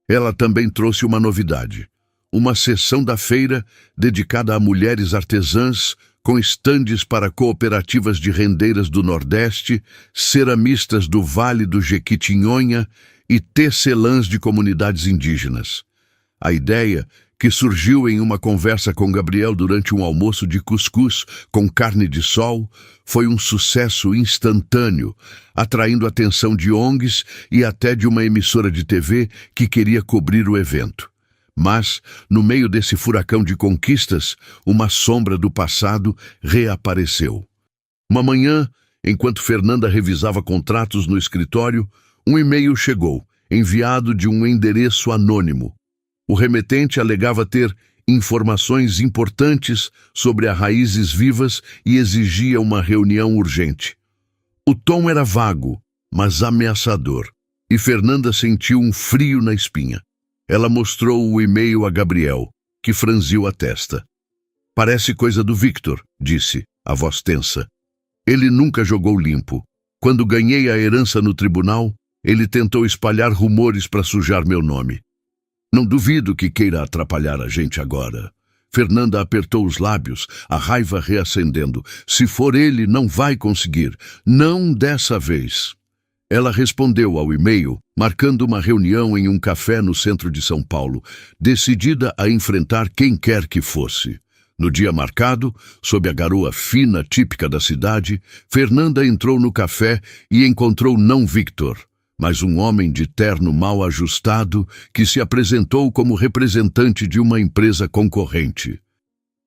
Ela também trouxe uma novidade: uma seção da feira dedicada a mulheres artesãs, com estandes para cooperativas de rendeiras do Nordeste, ceramistas do Vale do Jequitinhonha e tecelãs de comunidades indígenas. A ideia, que surgiu em uma conversa com Gabriel durante um almoço de cuscuz com carne de sol, foi um sucesso instantâneo, atraindo a atenção de ONGs e até de uma emissora de TV que queria cobrir o evento. Mas, no meio desse furacão de conquistas, uma sombra do passado reapareceu. Uma manhã, enquanto Fernanda revisava contratos no escritório, um e-mail chegou, enviado de um endereço anônimo. O remetente alegava ter informações importantes sobre a Raízes Vivas e exigia uma reunião urgente. O tom era vago, mas ameaçador, e Fernanda sentiu um frio na espinha. Ela mostrou o e-mail a Gabriel, que franziu a testa. "Parece coisa do Victor", disse, a voz tensa. "Ele nunca jogou limpo. Quando ganhei a herança no tribunal, ele tentou espalhar rumores para sujar meu nome. Não duvido que queira atrapalhar a gente agora." Fernanda apertou os lábios, a raiva reacendendo. "Se for ele, não vai conseguir. Não dessa vez." Ela respondeu ao e-mail, marcando uma reunião em um café no centro de São Paulo, decidida a enfrentar quem quer que fosse. No dia marcado, sob a garoa fina típica da cidade, Fernanda entrou no café e encontrou não Victor, mas um homem de terno mal ajustado que se apresentou como representante de uma empresa concorrente.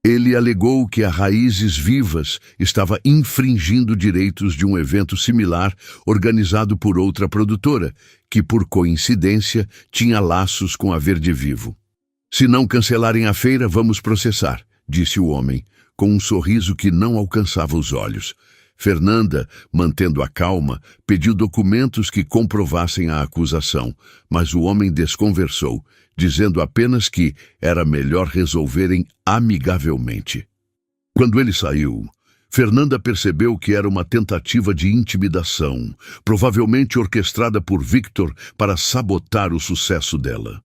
Ele alegou que a Raízes Vivas estava infringindo direitos de um evento similar organizado por outra produtora, que, por coincidência, tinha laços com a Verde Vivo. "Se não cancelarem a feira, vamos processar", disse o homem, com um sorriso que não alcançava os olhos. Fernanda, mantendo a calma, pediu documentos que comprovassem a acusação, mas o homem desconversou, dizendo apenas que era melhor resolverem amigavelmente. Quando ele saiu, Fernanda percebeu que era uma tentativa de intimidação, provavelmente orquestrada por Victor para sabotar o sucesso dela.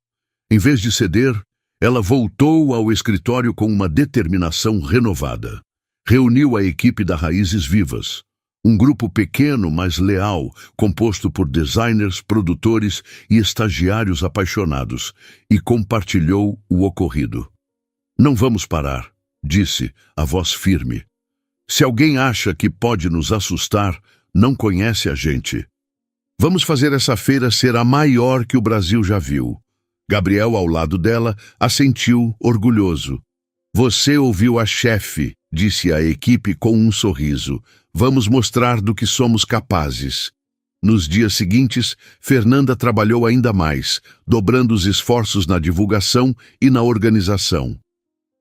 Em vez de ceder, ela voltou ao escritório com uma determinação renovada. Reuniu a equipe da Raízes Vivas, um grupo pequeno, mas leal, composto por designers, produtores e estagiários apaixonados, e compartilhou o ocorrido. "Não vamos parar", disse, a voz firme. "Se alguém acha que pode nos assustar, não conhece a gente. Vamos fazer essa feira ser a maior que o Brasil já viu." Gabriel, ao lado dela, assentiu, orgulhoso. "Você ouviu a chefe", disse a equipe com um sorriso. "Vamos mostrar do que somos capazes." Nos dias seguintes, Fernanda trabalhou ainda mais, dobrando os esforços na divulgação e na organização.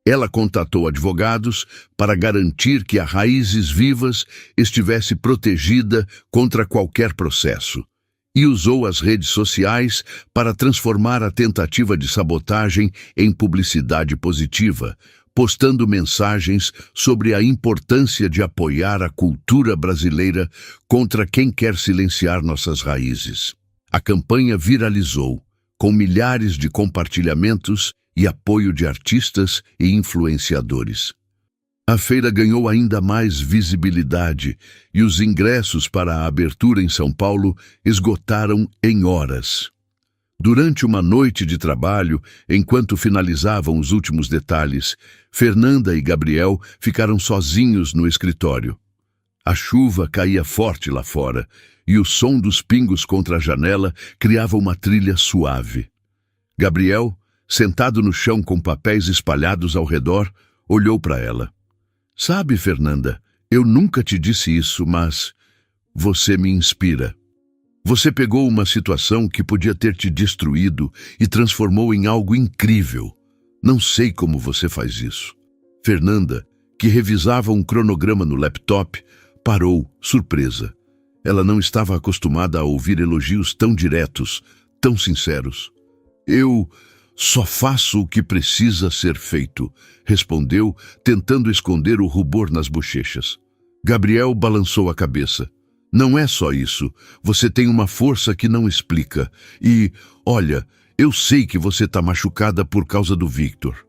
Ela contatou advogados para garantir que a Raízes Vivas estivesse protegida contra qualquer processo. E usou as redes sociais para transformar a tentativa de sabotagem em publicidade positiva, postando mensagens sobre a importância de apoiar a cultura brasileira contra quem quer silenciar nossas raízes. A campanha viralizou, com milhares de compartilhamentos e apoio de artistas e influenciadores. A feira ganhou ainda mais visibilidade e os ingressos para a abertura em São Paulo esgotaram em horas. Durante uma noite de trabalho, enquanto finalizavam os últimos detalhes, Fernanda e Gabriel ficaram sozinhos no escritório. A chuva caía forte lá fora e o som dos pingos contra a janela criava uma trilha suave. Gabriel, sentado no chão com papéis espalhados ao redor, olhou para ela. "Sabe, Fernanda, eu nunca te disse isso, mas você me inspira. Você pegou uma situação que podia ter te destruído e transformou em algo incrível. Não sei como você faz isso." Fernanda, que revisava um cronograma no laptop, parou, surpresa. Ela não estava acostumada a ouvir elogios tão diretos, tão sinceros. "Eu só faço o que precisa ser feito", respondeu, tentando esconder o rubor nas bochechas. Gabriel balançou a cabeça. "Não é só isso. Você tem uma força que não explica. E, olha, eu sei que você está machucada por causa do Victor.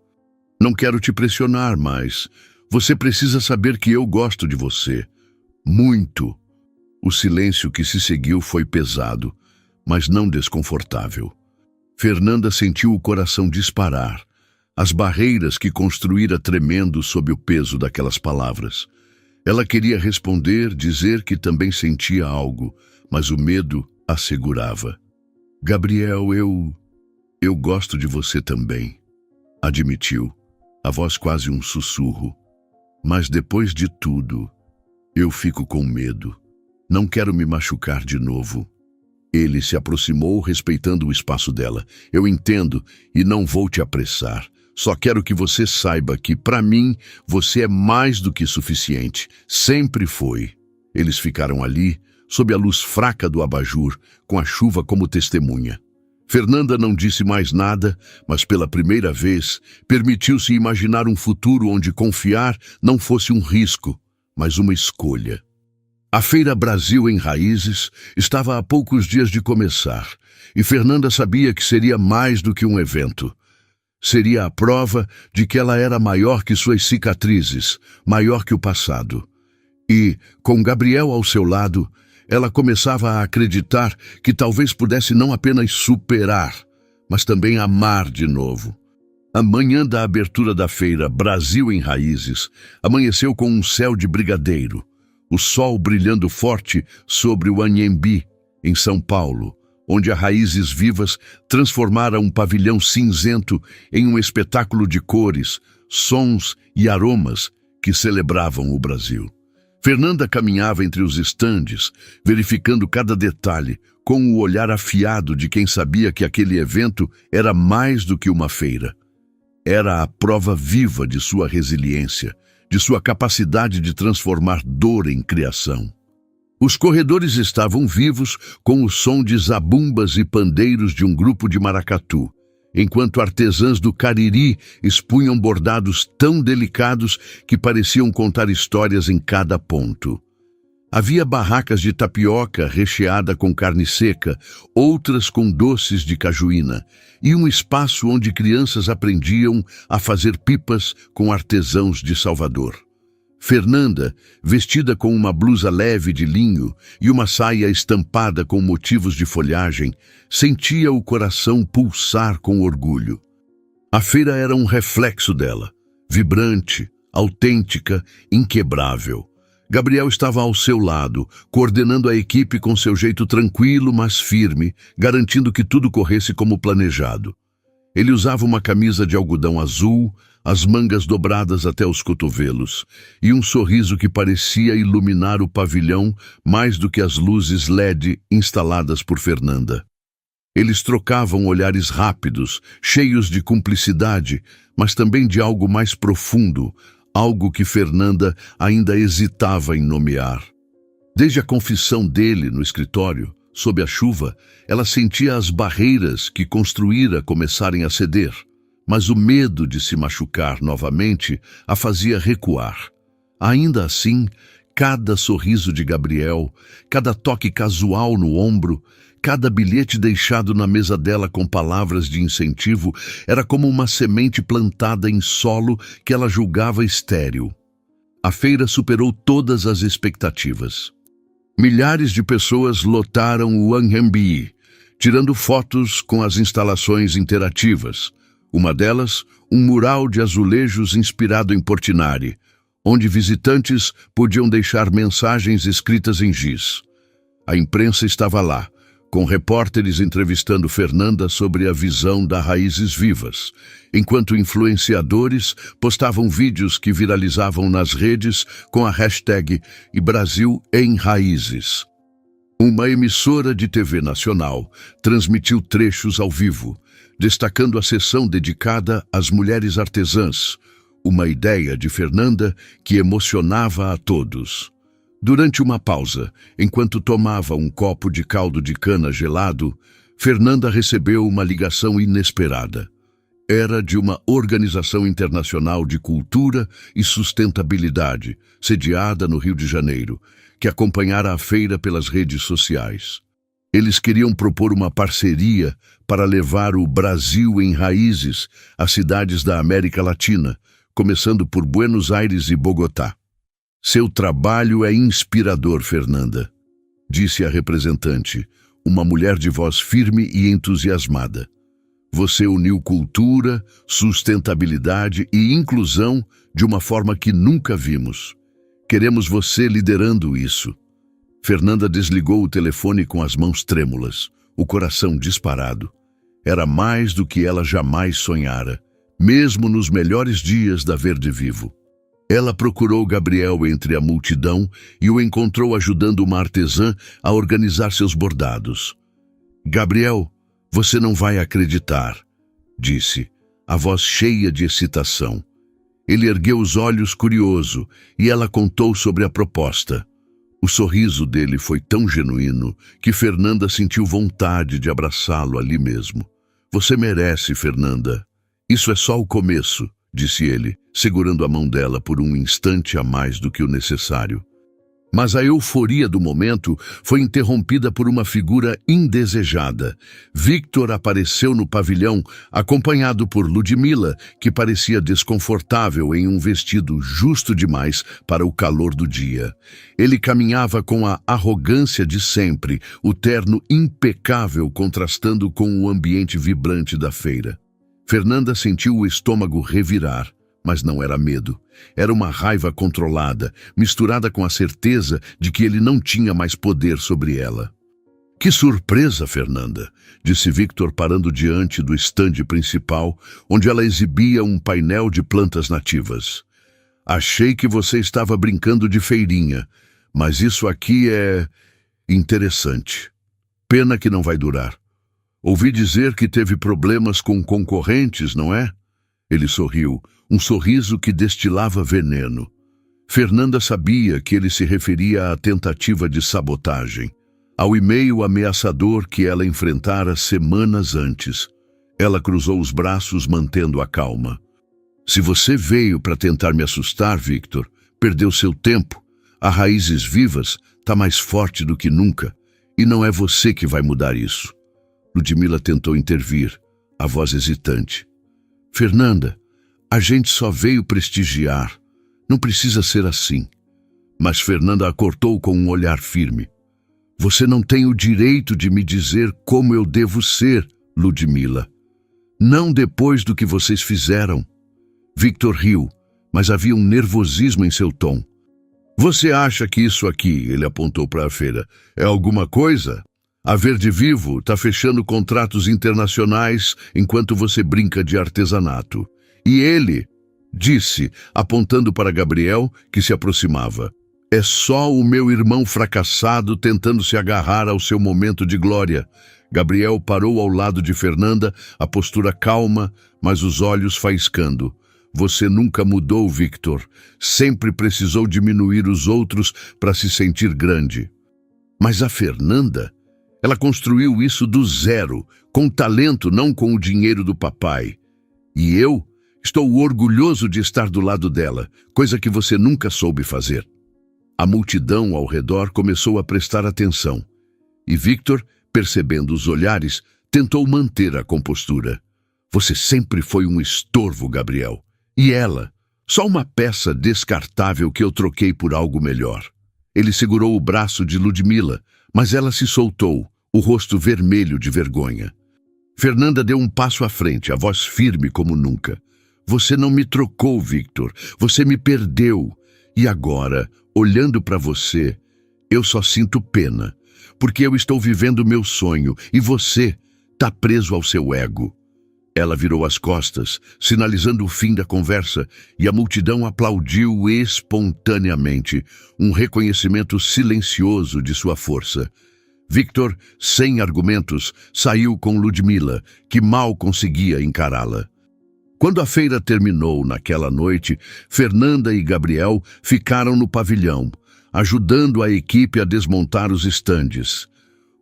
Não quero te pressionar, mas você precisa saber que eu gosto de você. Muito." O silêncio que se seguiu foi pesado, mas não desconfortável. Fernanda sentiu o coração disparar, as barreiras que construíra tremendo sob o peso daquelas palavras. Ela queria responder, dizer que também sentia algo, mas o medo a segurava. "Gabriel, eu gosto de você também", admitiu, a voz quase um sussurro. "Mas depois de tudo, eu fico com medo. Não quero me machucar de novo." Ele se aproximou, respeitando o espaço dela. "Eu entendo e não vou te apressar. Só quero que você saiba que, para mim, você é mais do que suficiente. Sempre foi." Eles ficaram ali, sob a luz fraca do abajur, com a chuva como testemunha. Fernanda não disse mais nada, mas pela primeira vez permitiu-se imaginar um futuro onde confiar não fosse um risco, mas uma escolha. A Feira Brasil em Raízes estava a poucos dias de começar, e Fernanda sabia que seria mais do que um evento. Seria a prova de que ela era maior que suas cicatrizes, maior que o passado. E, com Gabriel ao seu lado, ela começava a acreditar que talvez pudesse não apenas superar, mas também amar de novo. A manhã da abertura da feira Brasil em Raízes amanheceu com um céu de brigadeiro, o sol brilhando forte sobre o Anhembi, em São Paulo, onde a Raízes Vivas transformara um pavilhão cinzento em um espetáculo de cores, sons e aromas que celebravam o Brasil. Fernanda caminhava entre os estandes, verificando cada detalhe, com o olhar afiado de quem sabia que aquele evento era mais do que uma feira. Era a prova viva de sua resiliência, de sua capacidade de transformar dor em criação. Os corredores estavam vivos com o som de zabumbas e pandeiros de um grupo de maracatu, enquanto artesãs do Cariri expunham bordados tão delicados que pareciam contar histórias em cada ponto. Havia barracas de tapioca recheada com carne seca, outras com doces de cajuína, e um espaço onde crianças aprendiam a fazer pipas com artesãos de Salvador. Fernanda, vestida com uma blusa leve de linho e uma saia estampada com motivos de folhagem, sentia o coração pulsar com orgulho. A feira era um reflexo dela, vibrante, autêntica, inquebrável. Gabriel estava ao seu lado, coordenando a equipe com seu jeito tranquilo, mas firme, garantindo que tudo corresse como planejado. Ele usava uma camisa de algodão azul, as mangas dobradas até os cotovelos, e um sorriso que parecia iluminar o pavilhão mais do que as luzes LED instaladas por Fernanda. Eles trocavam olhares rápidos, cheios de cumplicidade, mas também de algo mais profundo, algo que Fernanda ainda hesitava em nomear. Desde a confissão dele no escritório, sob a chuva, ela sentia as barreiras que construíra começarem a ceder, mas o medo de se machucar novamente a fazia recuar. Ainda assim, cada sorriso de Gabriel, cada toque casual no ombro, cada bilhete deixado na mesa dela com palavras de incentivo era como uma semente plantada em solo que ela julgava estéril. A feira superou todas as expectativas. Milhares de pessoas lotaram o Anhembi, tirando fotos com as instalações interativas. Uma delas, um mural de azulejos inspirado em Portinari, onde visitantes podiam deixar mensagens escritas em giz. A imprensa estava lá, com repórteres entrevistando Fernanda sobre a visão da Raízes Vivas, enquanto influenciadores postavam vídeos que viralizavam nas redes com a hashtag Brasil em Raízes. Uma emissora de TV nacional transmitiu trechos ao vivo, destacando a sessão dedicada às mulheres artesãs, uma ideia de Fernanda que emocionava a todos. Durante uma pausa, enquanto tomava um copo de caldo de cana gelado, Fernanda recebeu uma ligação inesperada. Era de uma organização internacional de cultura e sustentabilidade, sediada no Rio de Janeiro, que acompanhara a feira pelas redes sociais. Eles queriam propor uma parceria para levar o Brasil em Raízes às cidades da América Latina, começando por Buenos Aires e Bogotá. Seu trabalho é inspirador, Fernanda, disse a representante, uma mulher de voz firme e entusiasmada. Você uniu cultura, sustentabilidade e inclusão de uma forma que nunca vimos. Queremos você liderando isso. Fernanda desligou o telefone com as mãos trêmulas, o coração disparado. Era mais do que ela jamais sonhara, mesmo nos melhores dias da Verde Vivo. Ela procurou Gabriel entre a multidão e o encontrou ajudando uma artesã a organizar seus bordados. Gabriel, você não vai acreditar, disse, a voz cheia de excitação. Ele ergueu os olhos curioso e ela contou sobre a proposta. O sorriso dele foi tão genuíno que Fernanda sentiu vontade de abraçá-lo ali mesmo. Você merece, Fernanda. Isso é só o começo, disse ele, segurando a mão dela por um instante a mais do que o necessário. Mas a euforia do momento foi interrompida por uma figura indesejada. Victor apareceu no pavilhão, acompanhado por Ludmila, que parecia desconfortável em um vestido justo demais para o calor do dia. Ele caminhava com a arrogância de sempre, o terno impecável contrastando com o ambiente vibrante da feira. Fernanda sentiu o estômago revirar. Mas não era medo. Era uma raiva controlada, misturada com a certeza de que ele não tinha mais poder sobre ela. Que surpresa, Fernanda, disse Victor parando diante do estande principal, onde ela exibia um painel de plantas nativas. Achei que você estava brincando de feirinha, mas isso aqui é interessante. Pena que não vai durar. Ouvi dizer que teve problemas com concorrentes, não é? Ele sorriu, um sorriso que destilava veneno. Fernanda sabia que ele se referia à tentativa de sabotagem, ao e-mail ameaçador que ela enfrentara semanas antes. Ela cruzou os braços, mantendo a calma. Se você veio para tentar me assustar, Victor, perdeu seu tempo. A Raízes Vivas está mais forte do que nunca, e não é você que vai mudar isso. Ludmila tentou intervir, a voz hesitante. Fernanda, a gente só veio prestigiar. Não precisa ser assim. Mas Fernanda a cortou com um olhar firme. Você não tem o direito de me dizer como eu devo ser, Ludmila. Não depois do que vocês fizeram. Victor riu, mas havia um nervosismo em seu tom. Você acha que isso aqui, ele apontou para a feira, é alguma coisa? A Verde Vivo está fechando contratos internacionais enquanto você brinca de artesanato. E ele, disse, apontando para Gabriel, que se aproximava, é só o meu irmão fracassado tentando se agarrar ao seu momento de glória. Gabriel parou ao lado de Fernanda, a postura calma, mas os olhos faiscando. Você nunca mudou, Victor. Sempre precisou diminuir os outros para se sentir grande. Mas a Fernanda, ela construiu isso do zero, com talento, não com o dinheiro do papai. E eu estou orgulhoso de estar do lado dela, coisa que você nunca soube fazer. A multidão ao redor começou a prestar atenção. E Victor, percebendo os olhares, tentou manter a compostura. Você sempre foi um estorvo, Gabriel. E ela, só uma peça descartável que eu troquei por algo melhor. Ele segurou o braço de Ludmila, mas ela se soltou, o rosto vermelho de vergonha. Fernanda deu um passo à frente, a voz firme como nunca. Você não me trocou, Victor. Você me perdeu. E agora, olhando para você, eu só sinto pena, porque eu estou vivendo meu sonho e você está preso ao seu ego. Ela virou as costas, sinalizando o fim da conversa, e a multidão aplaudiu espontaneamente, um reconhecimento silencioso de sua força. Victor, sem argumentos, saiu com Ludmila, que mal conseguia encará-la. Quando a feira terminou naquela noite, Fernanda e Gabriel ficaram no pavilhão, ajudando a equipe a desmontar os estandes.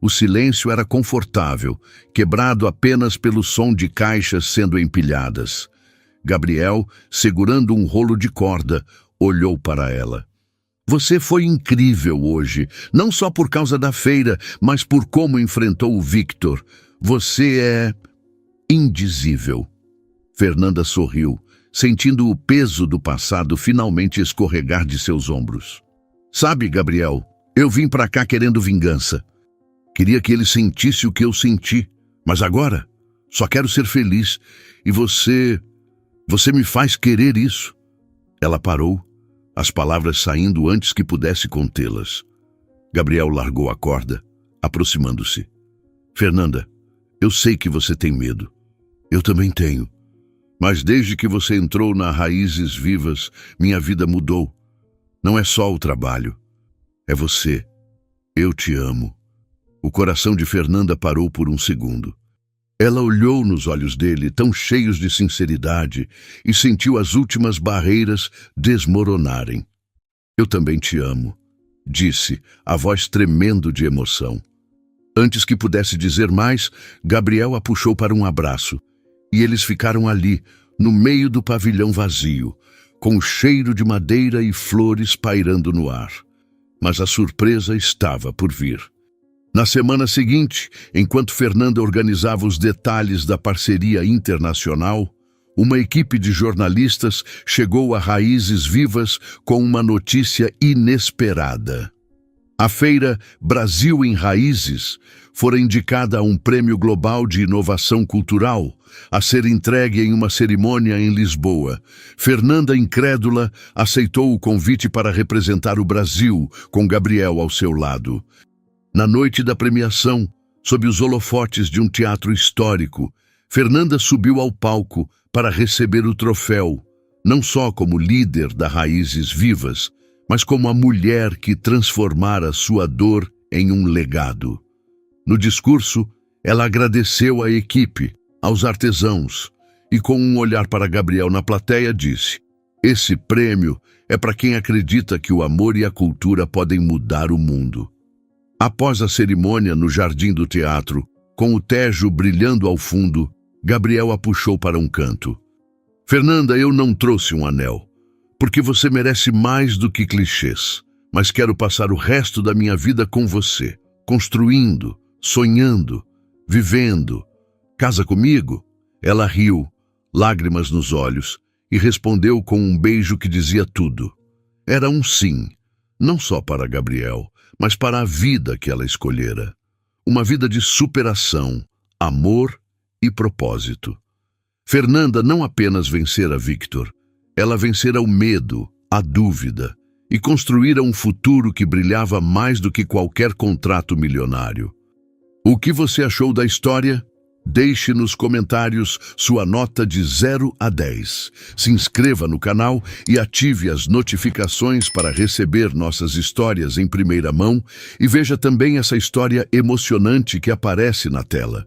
O silêncio era confortável, quebrado apenas pelo som de caixas sendo empilhadas. Gabriel, segurando um rolo de corda, olhou para ela. Você foi incrível hoje, não só por causa da feira, mas por como enfrentou o Victor. Você é indizível. Fernanda sorriu, sentindo o peso do passado finalmente escorregar de seus ombros. Sabe, Gabriel, eu vim para cá querendo vingança. Queria que ele sentisse o que eu senti, mas agora só quero ser feliz e você me faz querer isso. Ela parou, as palavras saindo antes que pudesse contê-las. Gabriel largou a corda, aproximando-se. Fernanda, eu sei que você tem medo. Eu também tenho. Mas desde que você entrou na Raízes Vivas, minha vida mudou. Não é só o trabalho. É você. Eu te amo. O coração de Fernanda parou por um segundo. Ela olhou nos olhos dele, tão cheios de sinceridade, e sentiu as últimas barreiras desmoronarem. Eu também te amo, disse, a voz tremendo de emoção. Antes que pudesse dizer mais, Gabriel a puxou para um abraço, e eles ficaram ali, no meio do pavilhão vazio, com o cheiro de madeira e flores pairando no ar. Mas a surpresa estava por vir. Na semana seguinte, enquanto Fernanda organizava os detalhes da parceria internacional, uma equipe de jornalistas chegou a Raízes Vivas com uma notícia inesperada. A feira Brasil em Raízes fora indicada a um prêmio global de inovação cultural, a ser entregue em uma cerimônia em Lisboa. Fernanda, incrédula, aceitou o convite para representar o Brasil, com Gabriel ao seu lado. Na noite da premiação, sob os holofotes de um teatro histórico, Fernanda subiu ao palco para receber o troféu, não só como líder da Raízes Vivas, mas como a mulher que transformara sua dor em um legado. No discurso, ela agradeceu à equipe, aos artesãos, e com um olhar para Gabriel na plateia disse: "Esse prêmio é para quem acredita que o amor e a cultura podem mudar o mundo." Após a cerimônia no jardim do teatro, com o Tejo brilhando ao fundo, Gabriel a puxou para um canto. "Fernanda, eu não trouxe um anel, porque você merece mais do que clichês, mas quero passar o resto da minha vida com você, construindo, sonhando, vivendo. Casa comigo?" Ela riu, lágrimas nos olhos, e respondeu com um beijo que dizia tudo. Era um sim, não só para Gabriel, mas para a vida que ela escolhera. Uma vida de superação, amor e propósito. Fernanda não apenas vencera Victor, ela vencera o medo, a dúvida, e construíra um futuro que brilhava mais do que qualquer contrato milionário. O que você achou da história? Deixe nos comentários sua nota de 0 a 10. Se inscreva no canal e ative as notificações para receber nossas histórias em primeira mão e veja também essa história emocionante que aparece na tela.